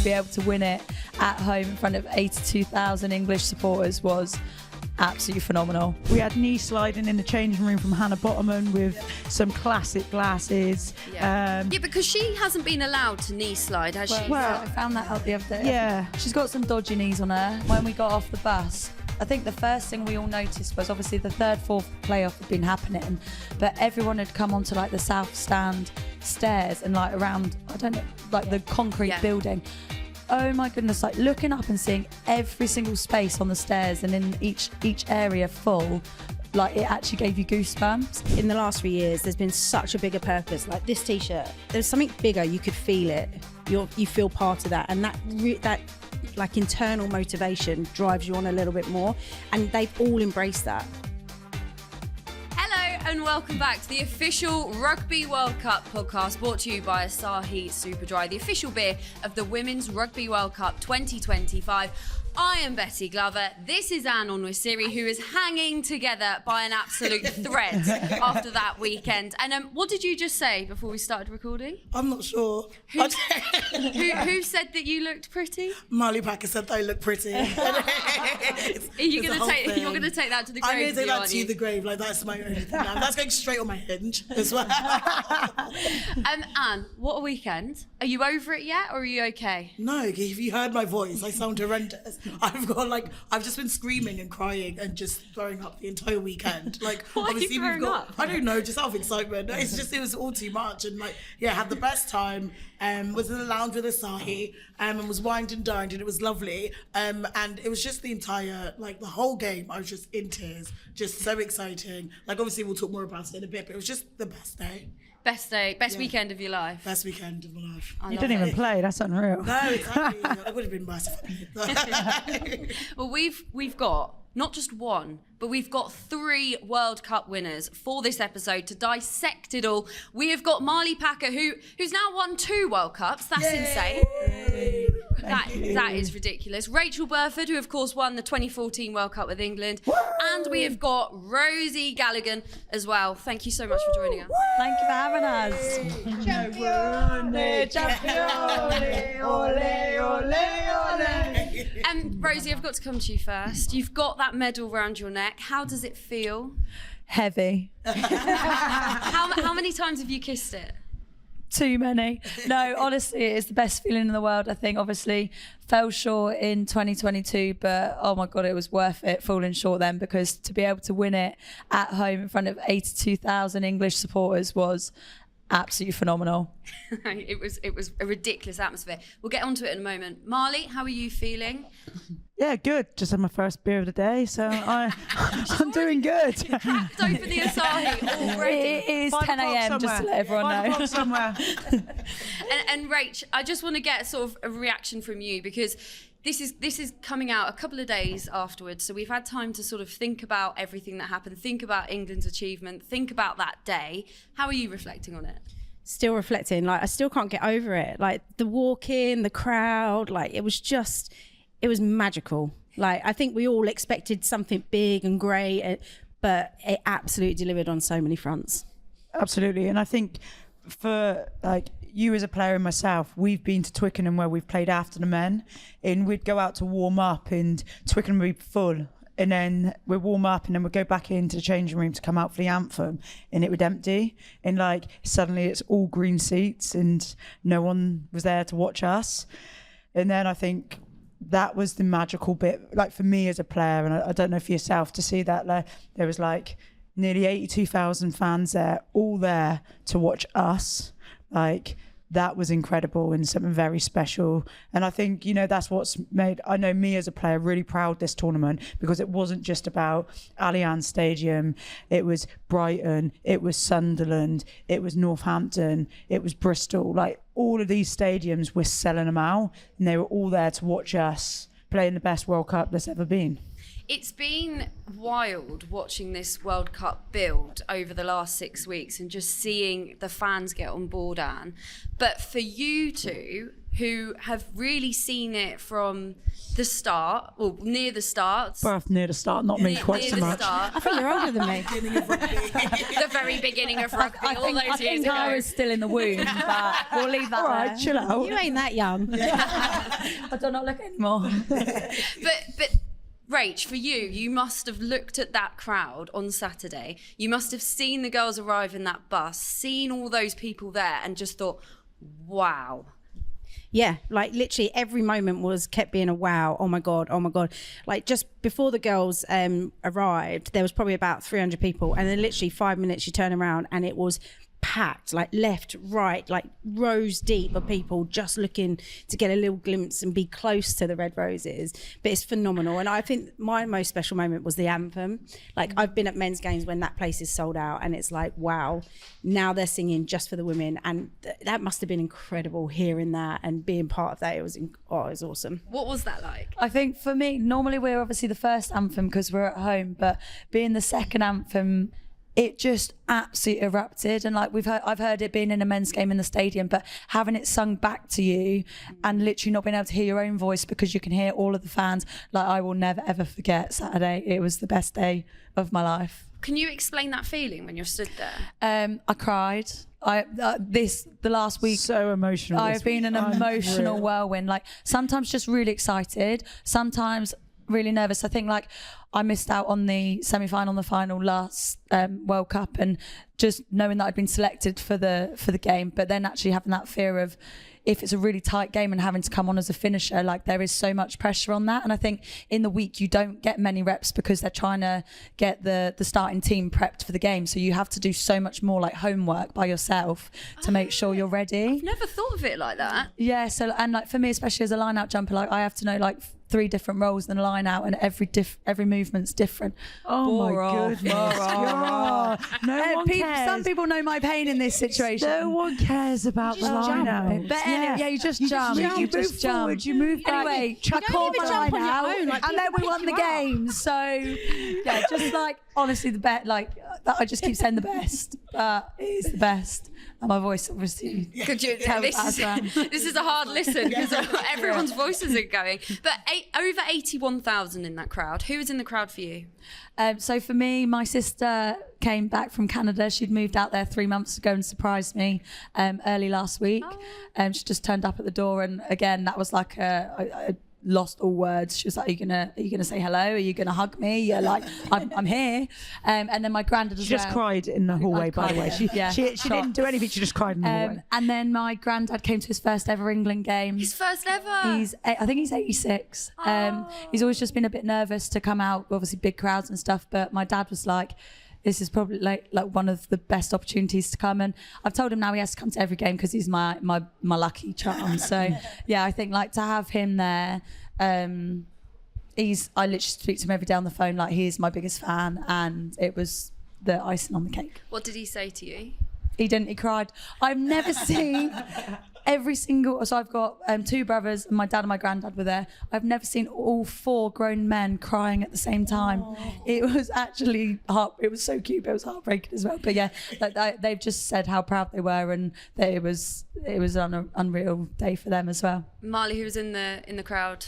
be able to win it at home in front of 82,000 English supporters was absolutely phenomenal. We had knee sliding in the changing room from Hannah Bottoman with some classic glasses. Yeah, because she hasn't been allowed to knee slide, has she? Well, I found that out the other day. Yeah. She's got some dodgy knees on her. When we got off the bus, I think the first thing we all noticed was obviously the third, fourth playoff had been happening, but everyone had come onto like the south stand stairs and like around, I don't know, like the concrete building. Oh my goodness, like looking up and seeing every single space on the stairs and in each area full, like it actually gave you goosebumps. In the last 3 years, there's been such a bigger purpose. Like this T-shirt, there's something bigger. You could feel it. You feel part of that, and that like internal motivation drives you on a little bit more. And they've all embraced that. Hello and welcome back to the official Rugby World Cup podcast, brought to you by Asahi Superdry, the official beer of the Women's Rugby World Cup 2025. I am Betty Glover. This is Anne Onwisiri, who is hanging together by an absolute thread after that weekend. And what did you just say before we started recording? I'm not sure. Who said that you looked pretty? Marlie Packer said that I look pretty. You're going to take that to the grave? I'm going to take that to the grave. Like that's my only thing. That's going straight on my hinge as well. Anne, what a weekend! Are you over it yet, or are you okay? No, if you heard my voice, I sound horrendous. I've just been screaming and crying and just throwing up the entire weekend. Like, why obviously are you throwing up? I don't know, just out of excitement. It was all too much. And had the best time. Was in the lounge with Asahi and was wined and dined, and it was lovely. And it was just the entire, the whole game, I was just in tears, just so exciting. Obviously we'll talk more about it in a bit, but it was just the best day. Best weekend of your life. Best weekend of my life. You didn't even play, that's unreal. No, exactly. It would have been worse if I played. Well, we've got not just one, but we've got 3 World Cup winners for this episode to dissect it all. We have got Marlie Packer, who's now won 2 World Cups. That's insane. That is ridiculous. Rachel Burford, who of course won the 2014 World Cup with England. And we have got Rosie Galligan as well. Thank you so much for joining us. Thank you for having us. Champione, champione, ole, ole, ole. And Rosie, I've got to come to you first. You've got that medal around your neck. How does it feel? Heavy. How many times have you kissed it? Too many. No, honestly, it is the best feeling in the world. I think obviously fell short in 2022, but oh my God, it was worth it falling short then, because to be able to win it at home in front of 82,000 English supporters was absolutely phenomenal. It was a ridiculous atmosphere. We'll get onto it in a moment. Marlie, how are you feeling? Yeah, good. Just had my first beer of the day, so I'm doing good. Packed open the Asahi already. It is 10 a.m. just to let everyone know. Somewhere. And Rach, I just want to get sort of a reaction from you, because this is coming out a couple of days afterwards, so we've had time to sort of think about everything that happened, think about England's achievement, think about that day. How are you reflecting on it? Still reflecting. I still can't get over it. The walk in, the crowd, it was magical. I think we all expected something big and great, but it absolutely delivered on so many fronts. Absolutely. And I think for you as a player and myself, we've been to Twickenham where we've played after the men, and we'd go out to warm up and Twickenham would be full, and then we'd warm up and then we'd go back into the changing room to come out for the anthem, and it would empty, and suddenly it's all green seats and no one was there to watch us. And then I think that was the magical bit, for me as a player, and I don't know for yourself, to see that there was nearly 82,000 fans there, all there to watch us. That was incredible and something very special. And I think, that's what's made, I know me as a player, really proud this tournament, because it wasn't just about Allianz Stadium. It was Brighton, it was Sunderland, it was Northampton, it was Bristol. All of these stadiums, we're selling them out, and they were all there to watch us playing the best World Cup there's ever been. It's been wild watching this World Cup build over the last 6 weeks and just seeing the fans get on board, Anne. But for you two, who have really seen it from the start, or near the start. Both near the start, not me quite near so the much. start. I think you're older than me. The very beginning of rugby, I all those years think ago. I was still in the womb, but we'll leave that All there. right, chill out. You ain't that young. I do not look anymore. But Rach, for you must have looked at that crowd on Saturday. You must have seen the girls arrive in that bus, seen all those people there, and just thought, wow. Yeah, like literally every moment kept being a wow. Oh my God. Like just before the girls arrived, there was probably about 300 people. And then literally 5 minutes you turn around and it was packed, like left, right, like rows deep of people just looking to get a little glimpse and be close to the Red Roses. But it's phenomenal. And I think my most special moment was the anthem. Like I've been at men's games when that place is sold out and it's like, wow, now they're singing just for the women. And that must have been incredible hearing that and being part of that. It was awesome. What was that like? I think for me, normally we're obviously the first anthem because we're at home, but being the second anthem, it just absolutely erupted. And like I've heard it being in a men's game in the stadium, but having it sung back to you and literally not being able to hear your own voice because you can hear all of the fans, like I will never ever forget Saturday. It was the best day of my life. Can you explain that feeling when you're stood there? I cried. The last week, So emotional. I've been an emotional whirlwind. Like sometimes just really excited, sometimes really nervous. I think like I missed out on the semi-final and the final last World Cup, and just knowing that I'd been selected for the game, but then actually having that fear of if it's a really tight game and having to come on as a finisher, like there is so much pressure on that. And I think in the week you don't get many reps because they're trying to get the starting team prepped for the game. So you have to do so much more like homework by yourself to make sure you're ready. I've never thought of it like that. Yeah, so and like for me, especially as a line-out jumper, like I have to know like 3 different roles in a line-out, and every movement's different. Oh Bore my off. goodness. God. No one cares. Some people know my pain in this situation. No one cares about the just jump. line-out. But anyway, you just jump. You move forward, you move back. Anyway, You I don't caught even my jump line on your out, own, like, and then we people won the pick you up. game. So yeah, just like honestly, the best. Like I just keep saying the best, but it is the best. And my voice obviously. Could you? This is a hard listen because everyone's voices are going. But over 81,000 in that crowd. Who was in the crowd for you? So for me, my sister came back from Canada. She'd moved out there 3 months ago and surprised me early last week. She just turned up at the door, and again, that was like I lost all words. She was like, are you gonna say hello? Are you gonna hug me? You're like, I'm here. And then my granddad as She well. just cried in the hallway, by the way. She didn't do anything. She just cried in the hallway. And then my granddad came to his first ever England game. His first ever. I think he's 86. He's always just been a bit nervous to come out, obviously big crowds and stuff. But my dad was like, this is probably like one of the best opportunities to come. And I've told him now he has to come to every game because he's my lucky charm. So yeah, I think like to have him there, I literally speak to him every day on the phone. Like he's my biggest fan, and it was the icing on the cake. What did he say to you? He didn't. He cried. I've never seen every single. So I've got 2 brothers, and my dad and my granddad were there. I've never seen all 4 grown men crying at the same time. It was actually it was so cute. But it was heartbreaking as well. But yeah, they've just said how proud they were, and that it was an unreal day for them as well. Marlie, who was in the crowd?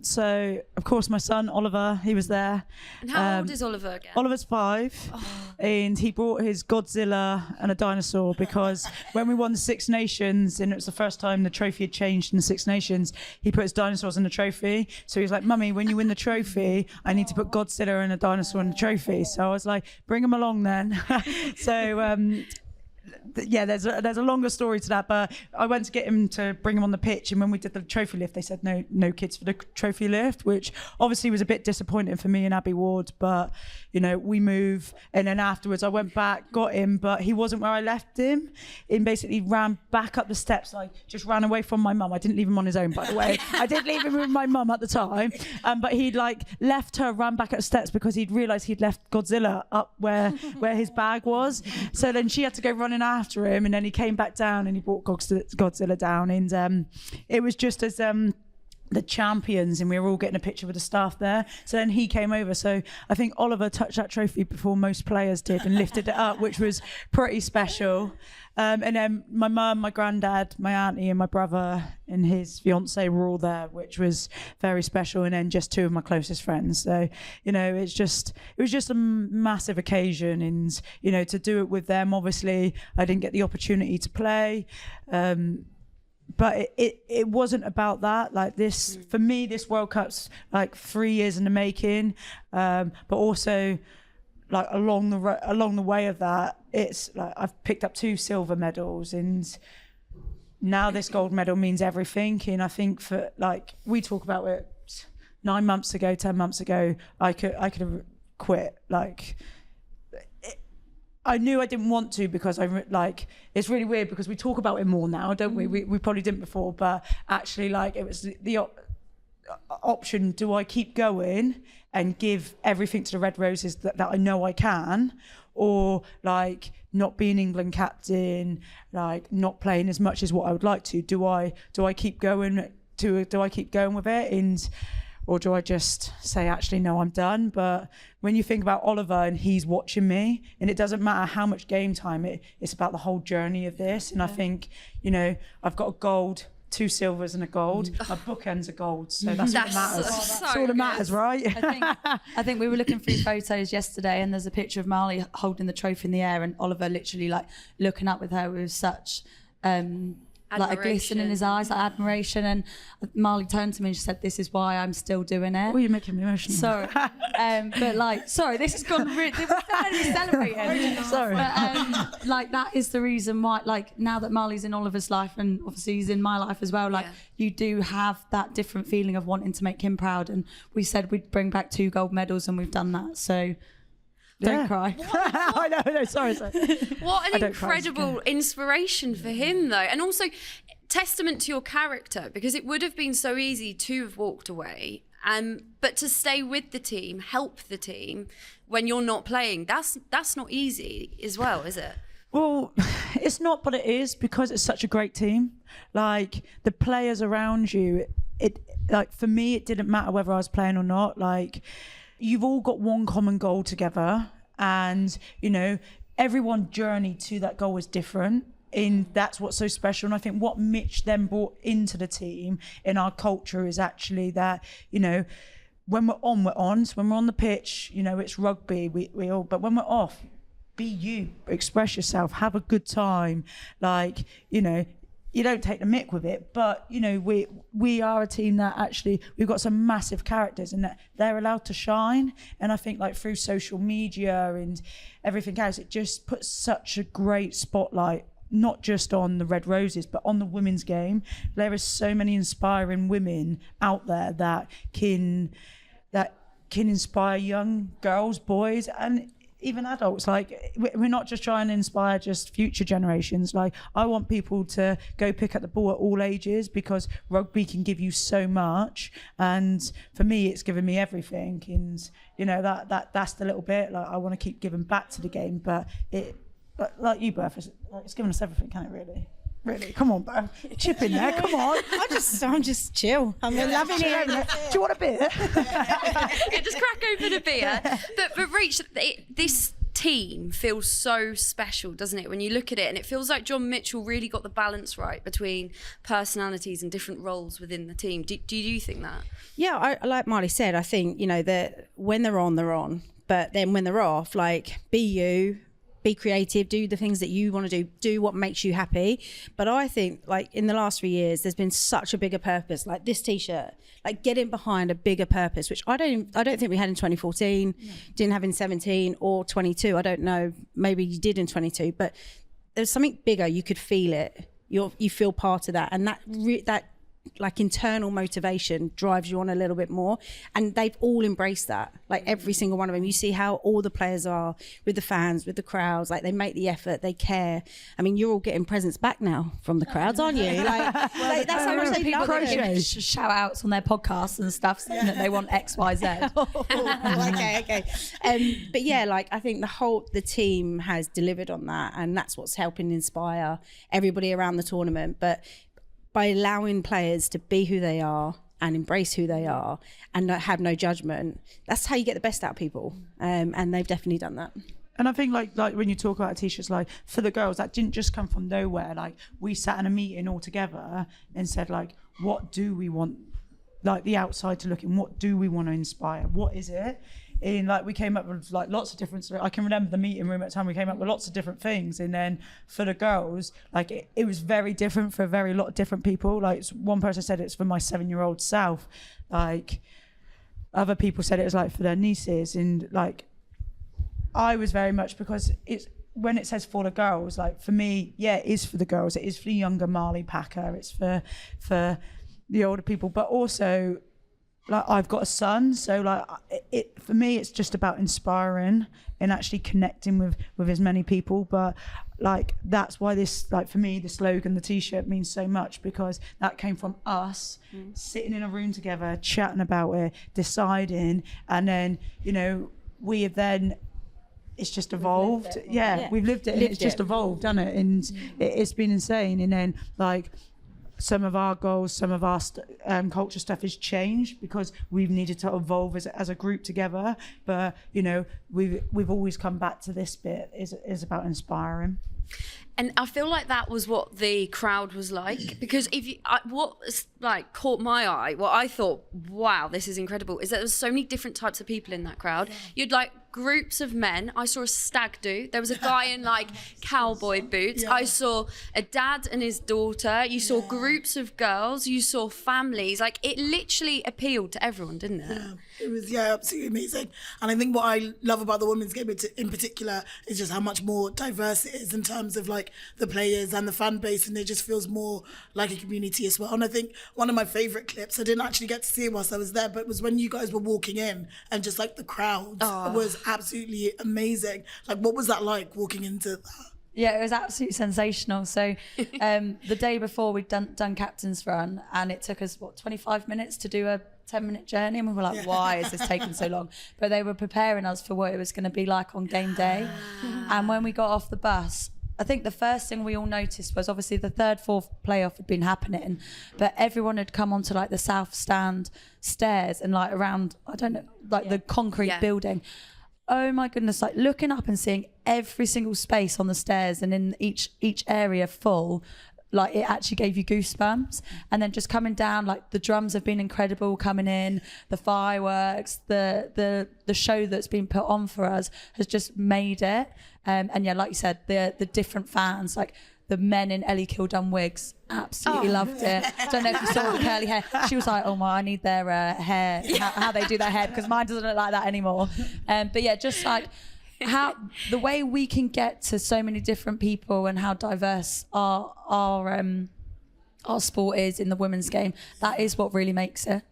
So of course my son Oliver, he was there. And how old is Oliver again? Oliver's 5, and he brought his Godzilla and a dinosaur because when we won the Six Nations, and it was the first time the trophy had changed in the Six Nations, he put his dinosaurs in the trophy. So he was like, Mummy, when you win the trophy, I need to put Godzilla and a dinosaur in the trophy. So I was like, bring him along then. So yeah, there's a longer story to that, but I went to get him to bring him on the pitch, and when we did the trophy lift, they said no kids for the trophy lift, which obviously was a bit disappointing for me and Abby Ward, but you know, we move. And then afterwards I went back, got him, but he wasn't where I left him, and basically ran back up the steps, like just ran away from my mum. I didn't leave him on his own, by the way. I did leave him with my mum at the time, but he'd like left her, ran back up the steps because he'd realised he'd left Godzilla up where his bag was. So then she had to go running after him, and then he came back down and he brought Godzilla down, and it was just as the champions, and we were all getting a picture with the staff there. So then he came over. So I think Oliver touched that trophy before most players did and lifted it up, which was pretty special. And then my mum, my granddad, my auntie and my brother and his fiance were all there, which was very special. And then just 2 of my closest friends. So, you know, it was just a massive occasion. And, you know, to do it with them, obviously I didn't get the opportunity to play. But it wasn't about that. Like this, for me, this World Cup's like 3 years in the making. But also, like along the way of that, it's like I've picked up 2 silver medals, and now this gold medal means everything. And I think for like we talk about it 9 months ago, 10 months ago, I could have quit. Like I knew I didn't want to, because it's really weird because we talk about it more now, don't we? We probably didn't before, but actually like it was the option: do I keep going and give everything to the Red Roses that I know I can, or like not being England captain, like not playing as much as what I would like to? Do I keep going do I keep going with it, or do I just say, actually, no, I'm done? But when you think about Oliver and he's watching me, and it doesn't matter how much game time, it's about the whole journey of this. And I think, you know, I've got a gold, 2 silvers and a gold. My bookends are gold, so that's what matters. That's all that matters, right? I think we were looking through photos yesterday, and there's a picture of Marlie holding the trophy in the air, and Oliver literally like looking up with her with such like a glisten in his eyes, like admiration. And Marlie turned to me and she said, "This is why I'm still doing it." Oh, you're making me emotional. Sorry, but like, sorry, this has gone really. We're still celebrating. Sorry, but like that is the reason why. Like now that Marlie's in Oliver's life, and obviously he's in my life as well. Like you do have that different feeling of wanting to make him proud. And we said we'd bring back 2 gold medals, and we've done that. So. Don't cry. I know, sorry. What an incredible inspiration for him, though. And also, testament to your character, because it would have been so easy to have walked away. But to stay with the team, help the team when you're not playing, that's not easy as well, is it? Well, it's not, but it is, because it's such a great team. Like, the players around you, it like, for me, it didn't matter whether I was playing or not. Like, you've all got one common goal together, and you know everyone's journey to that goal is different, and that's what's so special. And I think what Mitch then brought into the team in our culture is actually that, you know, when we're on, so when we're on the pitch, you know, it's rugby, we all, but when we're off, be you, express yourself, have a good time. Like, you know, you don't take the mick with it, but you know, we are a team that actually, we've got some massive characters, and that they're allowed to shine. And I think like through social media and everything else, it just puts such a great spotlight, not just on the Red Roses, but on the women's game. There is so many inspiring women out there that can inspire young girls, boys, and even adults. Like, we're not just trying to inspire just future generations. Like, I want people to go pick up the ball at all ages, because rugby can give you so much, and for me it's given me everything. And you know, that's the little bit, like, I want to keep giving back to the game, but it, like you both, it's given us everything, can it really? Come on, bro. Chip in there, come on. I'm just chill. I'm loving it. Do you want a beer? Yeah, just crack open a beer. But Rach, this team feels so special, doesn't it? When you look at it, and it feels like John Mitchell really got the balance right between personalities and different roles within the team. Do you think that? Yeah, I like Marlie said, I think, you know, that when they're on, but then when they're off, like, be you, be creative, do the things that you want to do what makes you happy. But I think, like, in the last 3 years, there's been such a bigger purpose, like this t-shirt, like getting behind a bigger purpose, which I don't think we had in 2014, didn't have in 17 or 22. I don't know, maybe you did in 22, but there's something bigger. You could feel it. You feel part of that, and that like internal motivation drives you on a little bit more, and they've all embraced that, like every single one of them. You see how all the players are with the fans, with the crowds, like they make the effort, they care. I mean, you're all getting presents back now from the crowds, aren't you? Like that's how much they love it. Shout outs on their podcasts and stuff, saying that they want X, Y, Z. Okay. But yeah, like, I think the team has delivered on that, and that's what's helping inspire everybody around the tournament. But by allowing players to be who they are and embrace who they are and not have no judgment. That's how you get the best out of people. And they've definitely done that. And I think like when you talk about t-shirts, like for the girls, that didn't just come from nowhere. Like we sat in a meeting all together and said like, what do we want, like the outside to look in? What do we want to inspire? What is it? And like we came up with like lots of different. I can remember the meeting room at the time. We came up with lots of different things, and then for the girls, like it was very different for a very lot of different people. Like one person said it's for my 7-year-old self. Like other people said it was like for their nieces, and like I was very much because it's when it says for the girls. Like for me, yeah, it is for the girls. It is for the younger Marlie Packer. It's for the older people, but also. Like I've got a son, so like it for me it's just about inspiring and actually connecting with as many people. But like that's why this, like for me, the slogan, the t-shirt means so much, because that came from us sitting in a room together, chatting about it, deciding, and then we have then it's just evolved. We've lived it, and it's just evolved, hasn't it? And it's been insane. And then like some of our goals, some of our culture stuff has changed because we've needed to evolve as a group together. But we've always come back to this bit is about inspiring. And I feel like that was what the crowd was like, because what caught my eye, what I thought, wow, this is incredible, is that there was so many different types of people in that crowd. You'd like groups of men. I saw a stag do. There was a guy in like cowboy boots. I saw a dad and his daughter. You saw groups of girls. You saw families. Like it literally appealed to everyone, didn't it? Yeah, it was absolutely amazing. And I think what I love about the women's game in particular is just how much more diverse it is in terms of like the players and the fan base, and it just feels more like a community as well. And I think one of my favourite clips, I didn't actually get to see it whilst I was there, but it was when you guys were walking in and just like the crowd was absolutely amazing. Like what was that like walking into that? Yeah, it was absolutely sensational. So the day before we'd done Captain's Run, and it took us 25 minutes to do a 10-minute journey, and we were like, why is this taking so long? But they were preparing us for what it was going to be like on game day. And when we got off the bus, I think the first thing we all noticed was obviously the 3rd, 4th playoff had been happening, but everyone had come onto like the south stand stairs and like around, I don't know, like the concrete building. Oh my goodness, like looking up and seeing every single space on the stairs and in each area full, like it actually gave you goosebumps. And then just coming down, like the drums have been incredible coming in, the fireworks, the show that's been put on for us has just made it. And yeah, like you said, the different fans, like the men in Ellie Kildun wigs, absolutely loved it. Don't know if you saw the curly hair. She was like, oh my, I need their hair, how they do their hair, because mine doesn't look like that anymore. But yeah, just like how the way we can get to so many different people and how diverse our sport is in the women's game, that is what really makes it.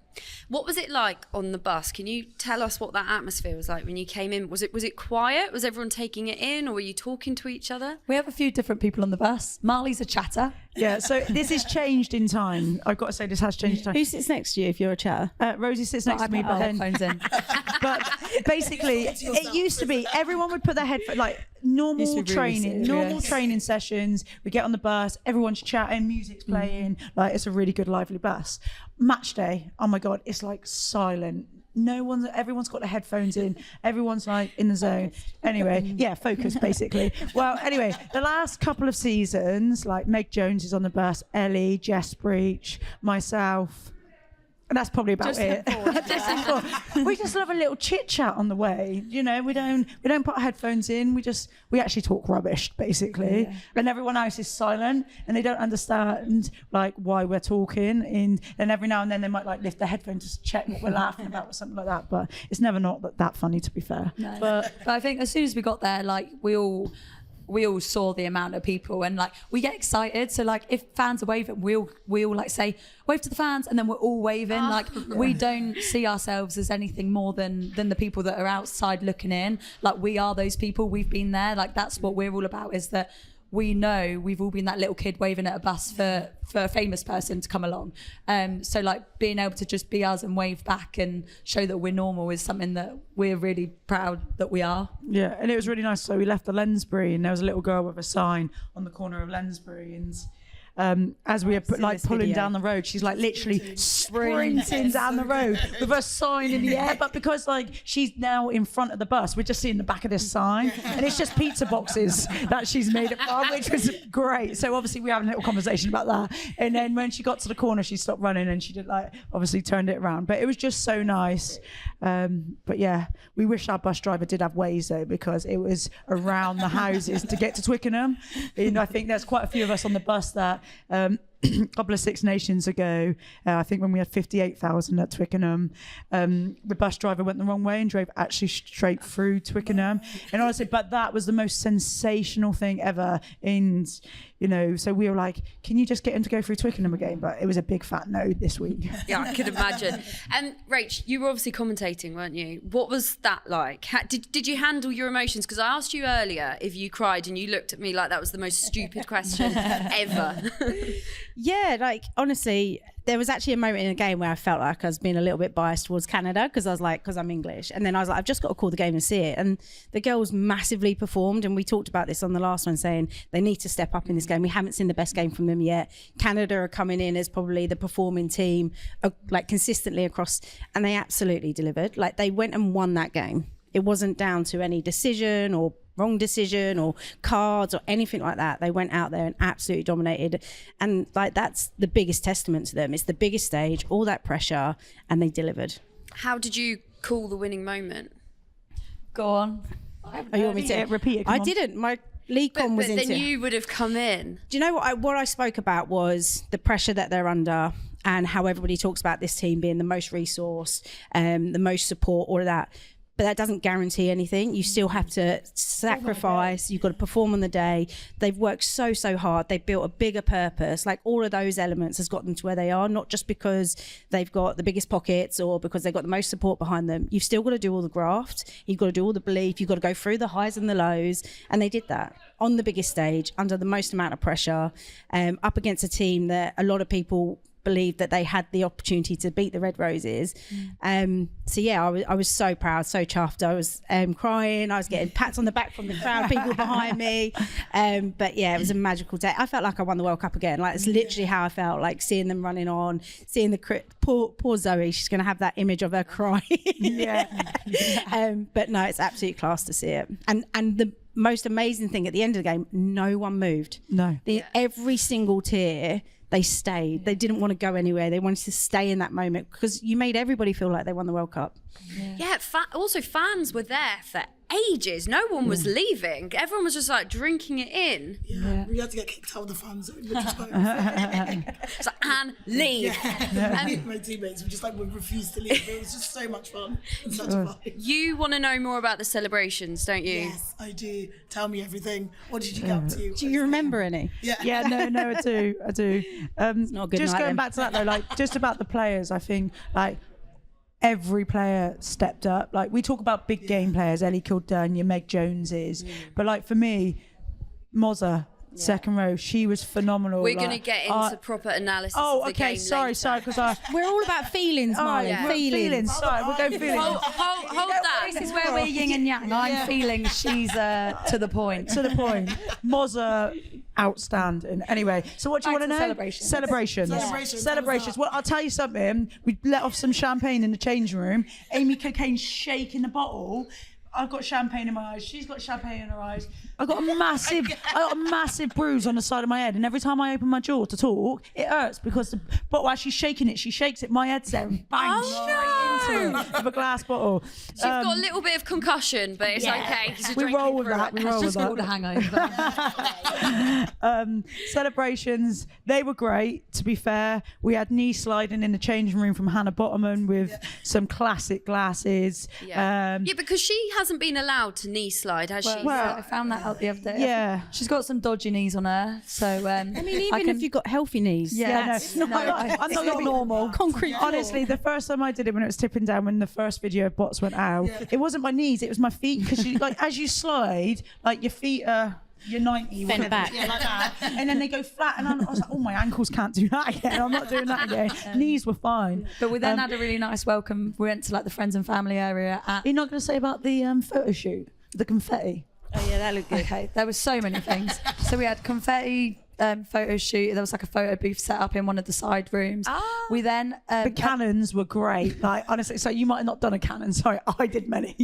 What was it like on the bus? Can you tell us what that atmosphere was like when you came in? Was it quiet? Was everyone taking it in, or were you talking to each other? We have a few different people on the bus. Marlie's a chatter. Yeah, so this has changed in time. I've got to say this has changed in time. Who sits next to you if you're a chatter? Rosie sits next to me, but then headphones in. But basically, it used to be everyone would put their headphones, like normal training sessions. We get on the bus, everyone's chatting, music's playing, like it's a really good, lively bus. Match day, oh my God, it's like silent. Everyone's got their headphones in. Everyone's like in the zone. Anyway, focus basically. Well, anyway, the last couple of seasons, like Meg Jones is on the bus, Ellie, Jess Breach, myself. And that's probably about it. We just love a little chit chat on the way. We don't put our headphones in. We actually talk rubbish basically. Yeah. And everyone else is silent and they don't understand like why we're talking. And then every now and then they might like lift their headphones to check what we're laughing about or something like that. But it's never not that funny, to be fair. No. But I think as soon as we got there, like we all saw the amount of people and like we get excited. So like if fans are waving, we all like say wave to the fans, and then we're all waving. We don't see ourselves as anything more than the people that are outside looking in. Like we are those people. We've been there. Like that's what we're all about, is that we know we've all been that little kid waving at a bus for a famous person to come along. So like being able to just be us and wave back and show that we're normal is something that we're really proud that we are. Yeah, and it was really nice. So we left the Lensbury and there was a little girl with a sign on the corner of Lensbury, and as we were this pulling video. down the road, she's like literally sprinting down the road with her sign in the air. But because like she's now in front of the bus, we're just seeing the back of this sign, and it's just pizza boxes that she's made it from, which was great. So obviously we had a little conversation about that. And then when she got to the corner, she stopped running and she did like obviously turned it around. But it was just so nice. But yeah, we wish our bus driver did have Waze though, because it was around the houses to get to Twickenham. And I think there's quite a few of us on the bus that a couple of Six Nations ago, I think when we had 58,000 at Twickenham, the bus driver went the wrong way and drove actually straight through Twickenham. And honestly, but that was the most sensational thing ever. And, you know, so we were like, can you just get him to go through Twickenham again? But it was a big fat no this week. Yeah, I could imagine. And Rach, you were obviously commentating, weren't you? What was that like? Did you handle your emotions? Because I asked you earlier if you cried and you looked at me like that was the most stupid question ever. Yeah, like honestly, there was actually a moment in the game where I felt like I was being a little bit biased towards Canada because I was like, because I'm English. And then I was like, I've just got to call the game and see it. And the girls massively performed. And we talked about this on the last one, saying they need to step up in this game. We haven't seen the best game from them yet. Canada are coming in as probably the performing team, like consistently across. And they absolutely delivered. Like they went and won that game. It wasn't down to any decision or wrong decision or cards or anything like that. They went out there and absolutely dominated, and like that's the biggest testament to them. It's the biggest stage, all that pressure, and they delivered. How did you call the winning moment? Go on. Oh, you want me to repeat it? I didn't. My lead con was But into then you would have come in. Do you know what I spoke about was the pressure that they're under and how everybody talks about this team being the most resourced, the most support, all of that. But that doesn't guarantee anything. You still have to sacrifice. You've got to perform on the day. They've worked so hard. They've built a bigger purpose. Like all of those elements has got them to where they are, not just because they've got the biggest pockets or because they've got the most support behind them. You've still got to do all the graft. You've got to do all the belief. You've got to go through the highs and the lows. And they did that on the biggest stage, under the most amount of pressure, up against a team that a lot of people believed that they had the opportunity to beat the Red Roses. So yeah, I was so proud, so chuffed. I was crying. I was getting pats on the back from the crowd, people behind me. But yeah, it was a magical day. I felt like I won the World Cup again. Like it's literally how I felt, like seeing them running on, seeing the poor Zoe. She's going to have that image of her crying. Yeah. But no, it's absolute class to see it. And the most amazing thing at the end of the game, no one moved. No. Every single tier, they stayed. They didn't want to go anywhere. They wanted to stay in that moment because you made everybody feel like they won the World Cup. Yeah, also fans were there for ages. No one was leaving. Everyone was just like drinking it in. Yeah. We had to get kicked out of the fans. It's like, Anne, leave. My teammates were just like, we refused to leave. It was just so much fun. Such fun. You want to know more about the celebrations, don't you? Yes, I do. Tell me everything. What did you get up to? Do you remember any? Yeah. No, I do. not a good just night going then. back to that though, like just about the players, I think like every player stepped up. Like we talk about big game players, Ellie Kildare, your Meg Joneses, but like for me, Mozza, second row, she was phenomenal. We're going to get into proper analysis of the game sorry, later. because We're all about feelings, Marlie. yeah. Feelings. Sorry, we'll go feelings. Hold that. This is where we're yin and yang. I'm feeling she's to the point. To the point. Mozza, outstanding. Anyway, so what do you want to know? Celebrations. Celebrations. Well, I'll tell you something. We let off some champagne in the changing room. Amy Cocaine's shaking the bottle. I've got champagne in my eyes. She's got champagne in her eyes. I got a massive bruise on the side of my head, and every time I open my jaw to talk, it hurts because the bottle, as she's shaking it, she shakes it. My head's there and bangs straight into it with a glass bottle. She's got a little bit of concussion, but it's okay. We roll with that. We roll with Just called a that. hangover. Celebrations, they were great. To be fair, we had knee sliding in the changing room from Hannah Bottoman with some classic glasses. Yeah, because she hasn't been allowed to knee slide, has she? well, I found that out the other day. Yeah. She's got some dodgy knees on her. So I mean, even if you've got healthy knees. That's I'm not normal. Concrete. Honestly, the first time I did it when it was tipping down, when the first video of bots went out, it wasn't my knees, it was my feet. Because like as you slide, like your feet are, you're 90. Bent back. Yeah, like that. And then they go flat, and I was like, oh, my ankles can't do that again. I'm not doing that again. Knees were fine. But we then had a really nice welcome. We went to like the friends and family area. You're not going to say about the photo shoot, the confetti? Oh yeah, that looked good. Okay, there were so many things. So we had confetti photo shoot. There was like a photo booth set up in one of the side rooms. We then The cannons were great. Like, honestly, so you might have not done a cannon. Sorry, I did many.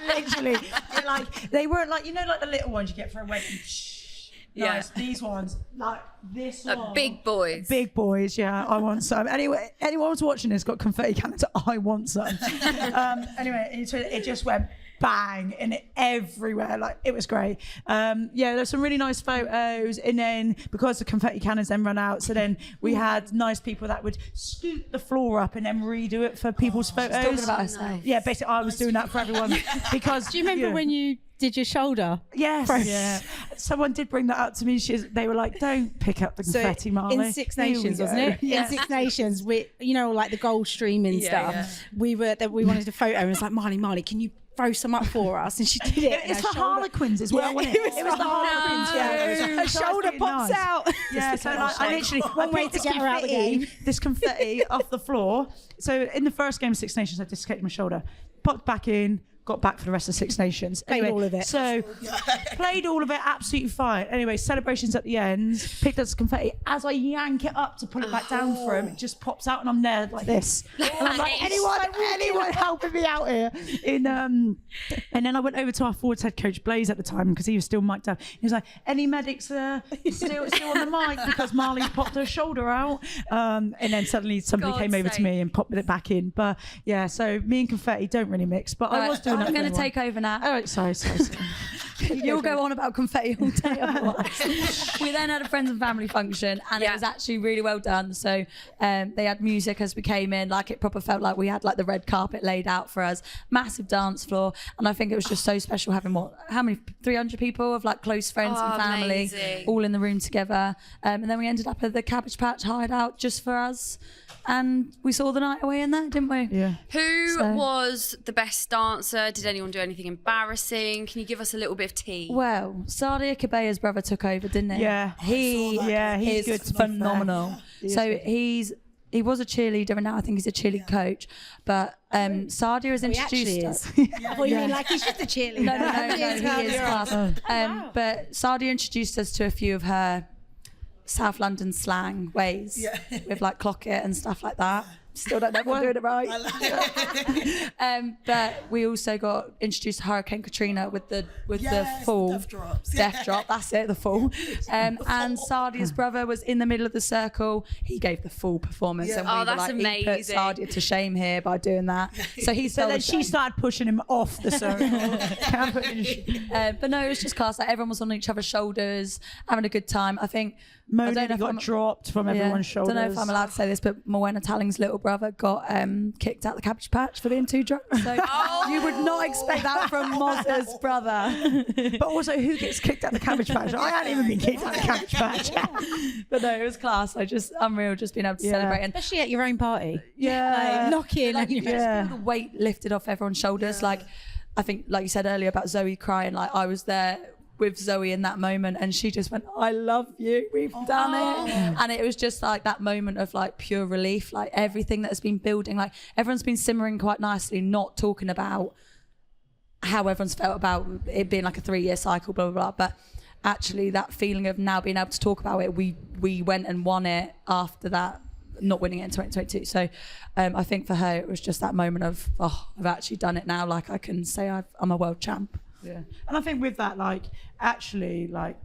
Literally, like they weren't like, you know, like the little ones you get for a wedding. Yeah. Nice. These ones, like this one. Big boys. Big boys, yeah. I want some. Anyway, anyone who's watching this got confetti cannons. I want some. Anyway, it just went bang and everywhere. Like, it was great. There's some really nice photos, and then because the confetti cannons then run out, so then we had nice people that would scoop the floor up and then redo it for people's photos. talking about herself. Yeah, basically I was doing that for everyone because. Do you remember when you did your shoulder? Yes. Yeah. Someone did bring that up to me. They were like, "Don't pick up the confetti, Marlie." In Six Nations, wasn't it? Yes. In Six Nations, we, you know, like the gold streaming stuff. We wanted a photo, and it was like, Marlie, can you throw some up for us? And she did it. It's for Harlequins as well, wasn't it? It was the Harlequins. Yeah. Her shoulder pops out. Yeah, so like, I literally One way to get her out of the game. This confetti off the floor. So in the first game of Six Nations, I dislocated my shoulder, popped back in, got back for the rest of Six Nations. Played all of it. So played all of it absolutely fine. Anyway, celebrations at the end, picked up the confetti. As I yank it up to pull it back down for him, it just pops out and I'm there like this. And I'm like, anyone helping me out here? And then I went over to our forwards head coach, Blaze, at the time, because he was still mic'd up. He was like, any medics still on the mic? Because Marlie's popped her shoulder out. And then suddenly somebody came over to me and popped it back in. But yeah, so me and confetti don't really mix. But I was doing I'm going to take over now. Oh, sorry. You'll go on about confetti all day otherwise. We then had a friends and family function, and it was actually really well done. So they had music as we came in, like it proper felt like we had like the red carpet laid out for us, massive dance floor, and I think it was just so special having 300 people of like close friends and family all in the room together. And then we ended up at the Cabbage Patch hideout just for us. And we saw the night away in there, didn't we? Yeah. Who was the best dancer? Did anyone do anything embarrassing? Can you give us a little bit of tea? Well, Sadia Kabeya's brother took over, didn't he? Yeah. He's good, phenomenal. So he was a cheerleader, and now I think he's a cheerleading coach. But Sadia has introduced us. I thought you mean like he's just a cheerleader. No, he is class. But Sadia introduced us to a few of her South London slang ways with like clock it and stuff like that. Still don't know if I'm doing it right. But we also got introduced to Hurricane Katrina with the full death drop. That's it, the full. And Sadia's brother was in the middle of the circle. He gave the full performance, and we were that's like, amazing. he put Sadia to shame here by doing that. So then she started pushing him off the circle. But no, it was just class. Like, everyone was on each other's shoulders, having a good time. I think Mona got dropped from everyone's shoulders. I don't know if I'm allowed to say this, but Morwenna Talling's little brother got kicked out the Cabbage Patch for being too drunk. So you would not expect that from Moz's brother. But also, who gets kicked out the Cabbage Patch? I hadn't even been kicked out the Cabbage Patch. But no, it was class. Unreal just being able to celebrate. And especially at your own party. Yeah. Like, knocking. Like, you just feel the weight lifted off everyone's shoulders. Like, I think, like you said earlier about Zoe crying, like I was there with Zoe in that moment, and she just went, I love you, we've done it. And it was just like that moment of like pure relief, like everything that has been building, like everyone's been simmering quite nicely, not talking about how everyone's felt about it being like a 3-year cycle, blah, blah, blah. But actually that feeling of now being able to talk about it, we went and won it after that, not winning it in 2022. So I think for her, it was just that moment of, I've actually done it now. Like I can say I'm a world champ. Yeah, and I think with that, like, actually, like,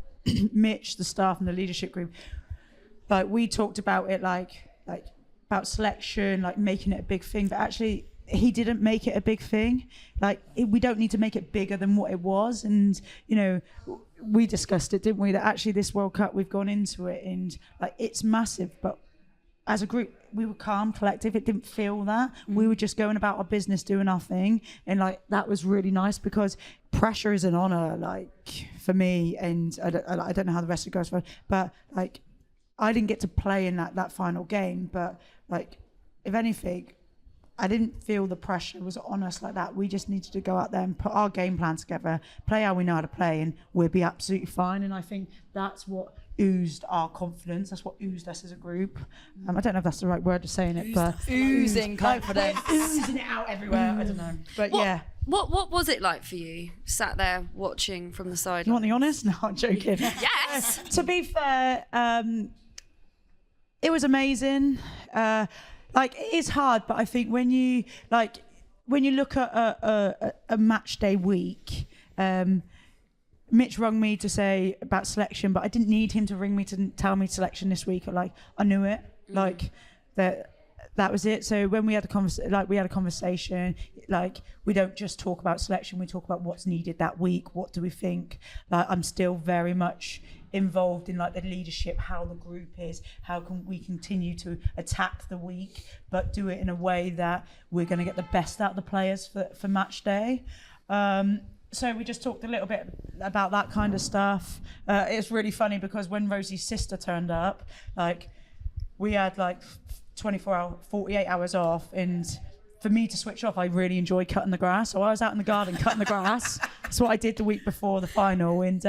Mitch, the staff and the leadership group, like, we talked about it, like about selection, like making it a big thing, but actually he didn't make it a big thing. Like, we don't need to make it bigger than what it was. And, you know, we discussed it, didn't we, that actually this World Cup, we've gone into it and, like, it's massive, but as a group, we were calm, collective. It didn't feel that. We were just going about our business, doing our thing. And like, that was really nice because pressure is an honor, like for me. And I don't know how the rest of the girls felt, but like, I didn't get to play in that final game. But like, if anything, I didn't feel the pressure was on us like that. We just needed to go out there and put our game plan together, play how we know how to play, and we'll be absolutely fine. And I think that's what oozed our confidence. That's what oozed us as a group. I don't know if that's the right word of saying it, but Oozing confidence. oozing it out everywhere. I don't know, but yeah. What was it like for you, sat there watching from the side? You want the honest? No, I'm joking. Yes. To be fair, it was amazing. Like, it is hard, but I think when you look at a match day week, Mitch rung me to say about selection, but I didn't need him to ring me to tell me selection this week. Like, I knew it. Like, that was it. So when we had a conversation, like, we don't just talk about selection, we talk about what's needed that week. What do we think? Like, I'm still very much involved in like the leadership, how the group is, how can we continue to attack the week, but do it in a way that we're going to get the best out of the players for match day. So we just talked a little bit about that kind of stuff. It's really funny because when Rosie's sister turned up, like, we had like 48 hours off, and for me to switch off, I really enjoy cutting the grass. So I was out in the garden cutting the grass. That's what I did the week before the final. And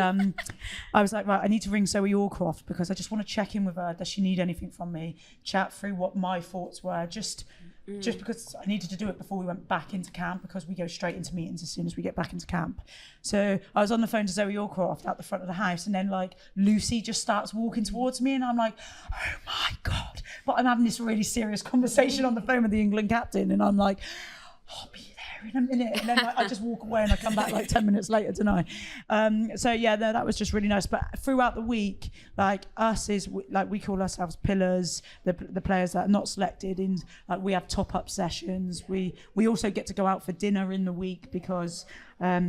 I was like, right, I need to ring Zoe Allcroft because I just want to check in with her. Does she need anything from me? Chat through what my thoughts were, just because I needed to do it before we went back into camp, because we go straight into meetings as soon as we get back into camp. So I was on the phone to Zoe Allcroft out the front of the house, and then like Lucy just starts walking towards me, and I'm like, oh my God. But I'm having this really serious conversation on the phone with the England captain, and I'm like, I'll be there in a minute. And then like, I just walk away and I come back like 10 minutes later, don't I? So yeah, that was just really nice. But throughout the week, like, we call ourselves pillars, the players that are not selected, and like, we have top-up sessions. We also get to go out for dinner in the week because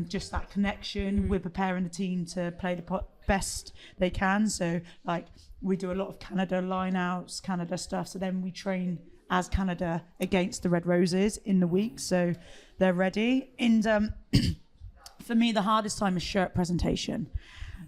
just that connection. We're preparing the team to play the best they can. So like, we do a lot of Canada line-outs, Canada stuff. So then we train as Canada against the Red Roses in the week, so they're ready. And for me, the hardest time is shirt presentation,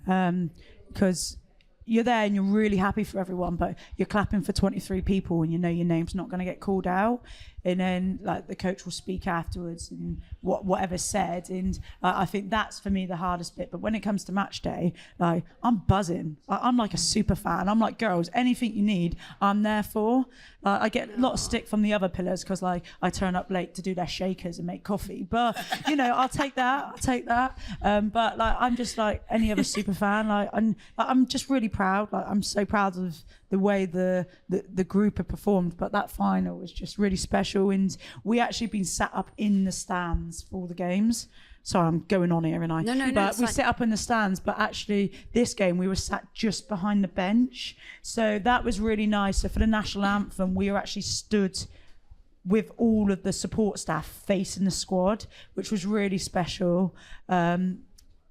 because you're there and you're really happy for everyone, but you're clapping for 23 people and you know your name's not going to get called out. And then like the coach will speak afterwards and whatever's said. And I think that's for me the hardest bit. But when it comes to match day, like, I'm buzzing. I'm like a super fan. I'm like, girls, anything you need, I'm there for. I get a lot of stick from the other pillars because like I turn up late to do their shakers and make coffee. But you know, I'll take that. But like, I'm just like any other super fan. Like, I'm just really proud. Like, I'm so proud of the way the group have performed. But that final was just really special. And we actually been sat up in the stands for all the games. Sorry, I'm going on here, and No. But we sit up in the stands, but actually this game we were sat just behind the bench. So that was really nice. So for the national anthem, we were actually stood with all of the support staff facing the squad, which was really special.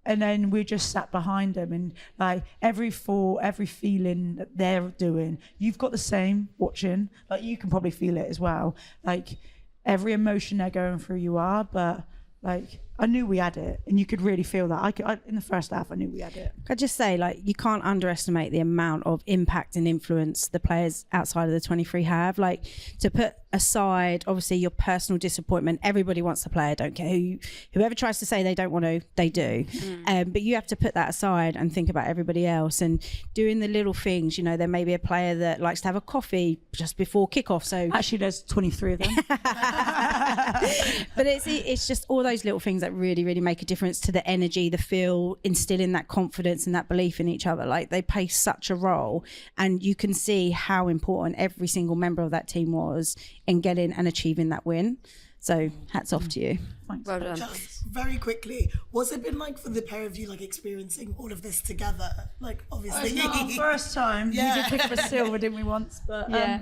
And then we just sat behind them, and like every feeling that they're doing, you've got the same watching. Like, you can probably feel it as well. Like, every emotion they're going through, you are. But like, I knew we had it, and you could really feel that. In the first half, I knew we had it. I'd just say, like, you can't underestimate the amount of impact and influence the players outside of the 23 have. Like, to put aside, obviously, your personal disappointment, everybody wants to play. I don't care whoever tries to say they don't want to, they do. But you have to put that aside and think about everybody else and doing the little things. You know, there may be a player that likes to have a coffee just before kickoff. So actually, there's 23 of them. But it's just all those little things that really, really make a difference to the energy, the feel, instilling that confidence and that belief in each other. Like, they play such a role, and you can see how important every single member of that team was in getting and achieving that win. So hats off to you. Thanks. Well done. Just very quickly, what's it been like for the pair of you, like, experiencing all of this together? Like, obviously, It's not our first time. Yeah. We did pick up a silver, didn't we, once? But Yeah.